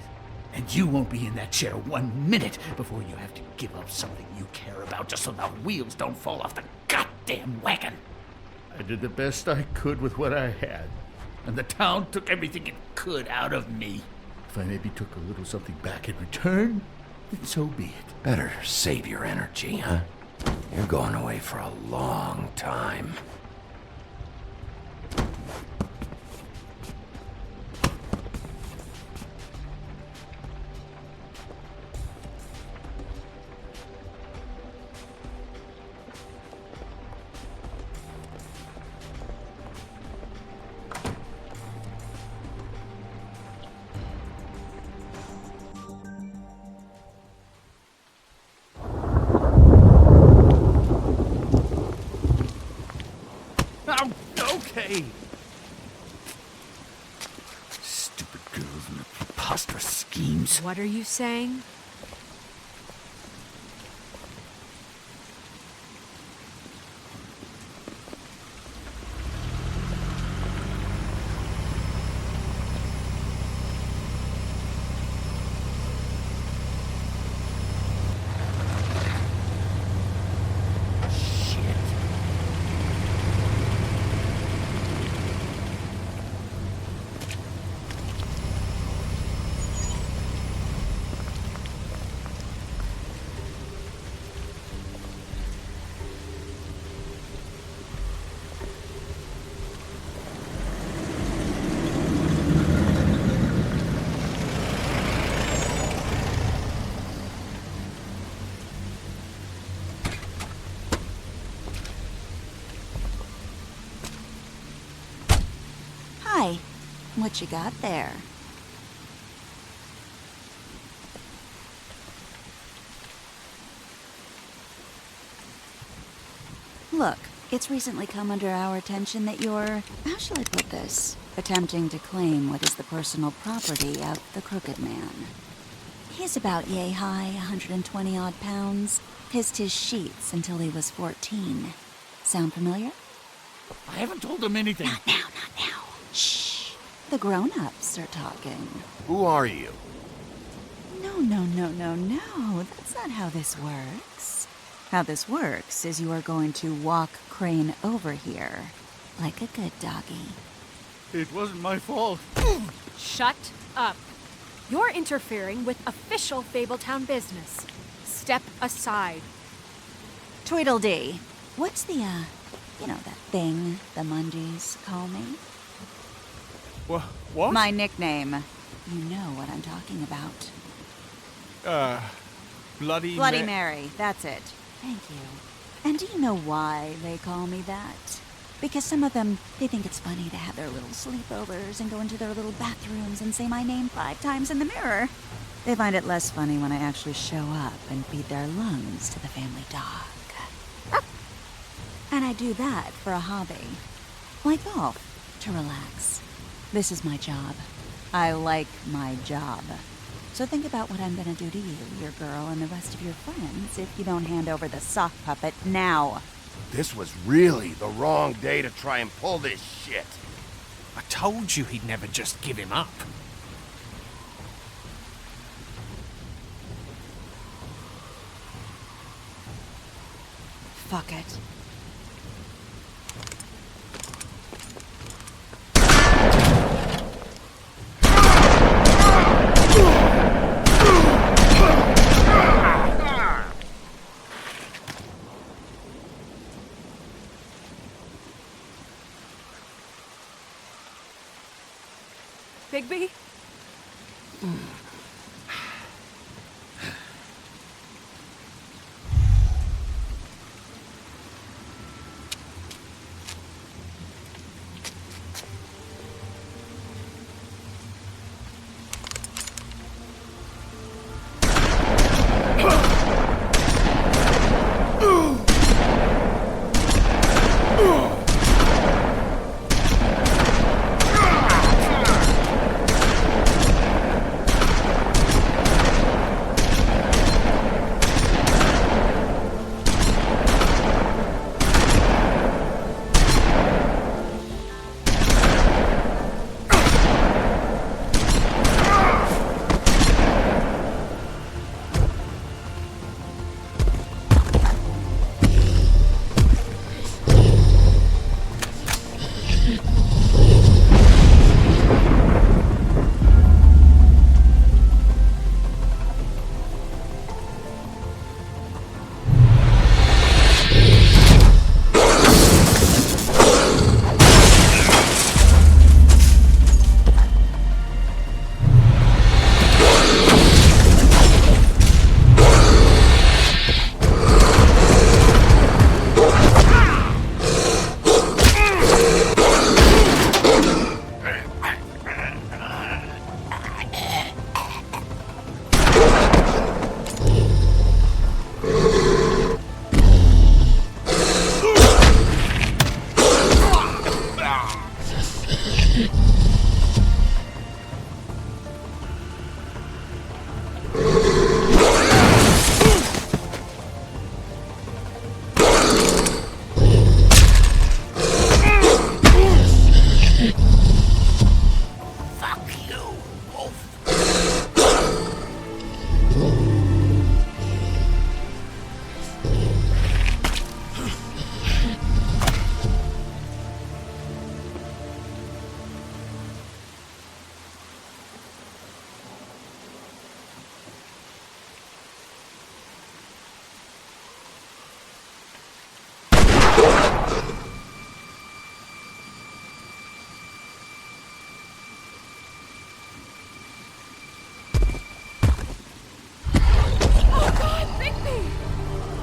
And you won't be in that chair 1 minute before you have to give up something you care about just so the wheels don't fall off the goddamn wagon. I did the best I could with what I had. And the town took everything it could out of me. If I maybe took a little something back in return, then so be it. Better save your energy, huh? You're going away for a long time. Okay. Stupid girls and their preposterous schemes. What are you saying? Hi. What you got there? Look, it's recently come under our attention that you're, how shall I put this, attempting to claim what is the personal property of the Crooked Man. He's about yay high, 120 odd pounds, pissed his sheets until he was 14. Sound familiar? I haven't told him anything. Not now. Shh. The grown-ups are talking. Who are you? No. That's not how this works. How this works is you are going to walk Crane over here, like a good doggy. It wasn't my fault. Shut up. You're interfering with official Fabletown business. Step aside. Tweedledee. What's the, you know, that thing the Mundies call me? What? My nickname. You know what I'm talking about. Bloody Mary, that's it. Thank you. And do you know why they call me that? Because some of them, they think it's funny to have their little sleepovers and go into their little bathrooms and say my name 5 times in the mirror. They find it less funny when I actually show up and feed their lungs to the family dog. And I do that for a hobby. Like golf, to relax. This is my job. I like my job. So think about what I'm gonna do to you, your girl, and the rest of your friends if you don't hand over the sock puppet now. This was really the wrong day to try and pull this shit. I told you he'd never just give him up. Fuck it. Bigby?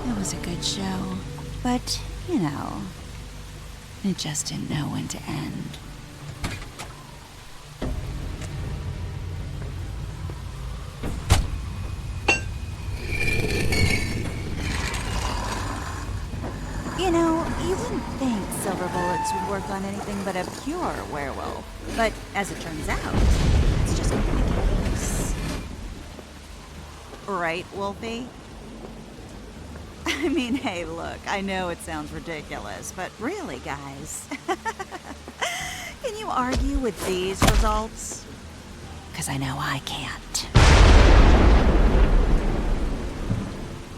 It was a good show, but, you know, it just didn't know when to end. You know, you wouldn't think silver bullets would work on anything but a pure werewolf. But as it turns out, it's just not the case. Right, Wolfie? I mean, hey, look, I know it sounds ridiculous, but really, guys, can you argue with these results? Because I know I can't.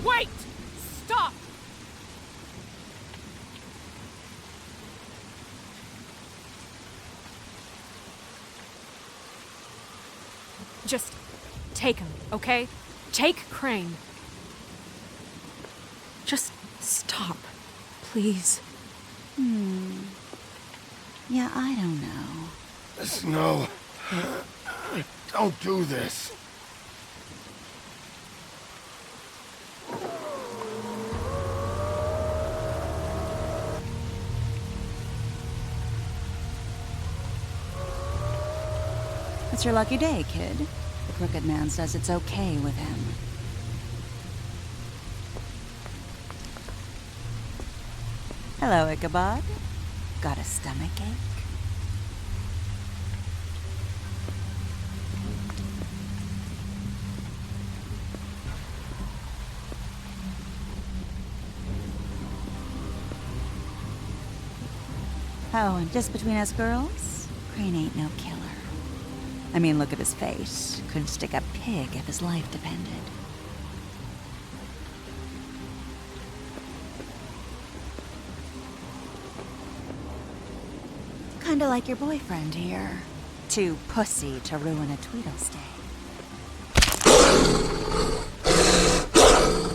Wait! Stop! Just take him, okay? Take Crane. Just stop, please. Yeah, I don't know. Snow, don't do this. It's your lucky day, kid. The Crooked Man says it's okay with him. Hello, Ichabod. Got a stomachache? Oh, and just between us girls, Crane ain't no killer. I mean, look at his face. Couldn't stick a pig if his life depended. Kinda like your boyfriend here. Too pussy to ruin a Tweedlestay.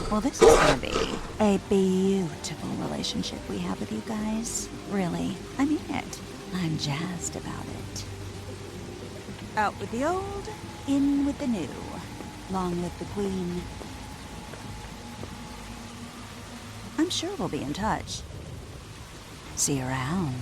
Well, this is gonna be a beautiful relationship we have with you guys. Really, I mean it. I'm jazzed about it. Out with the old, in with the new. Long live the Queen. I'm sure we'll be in touch. See you around.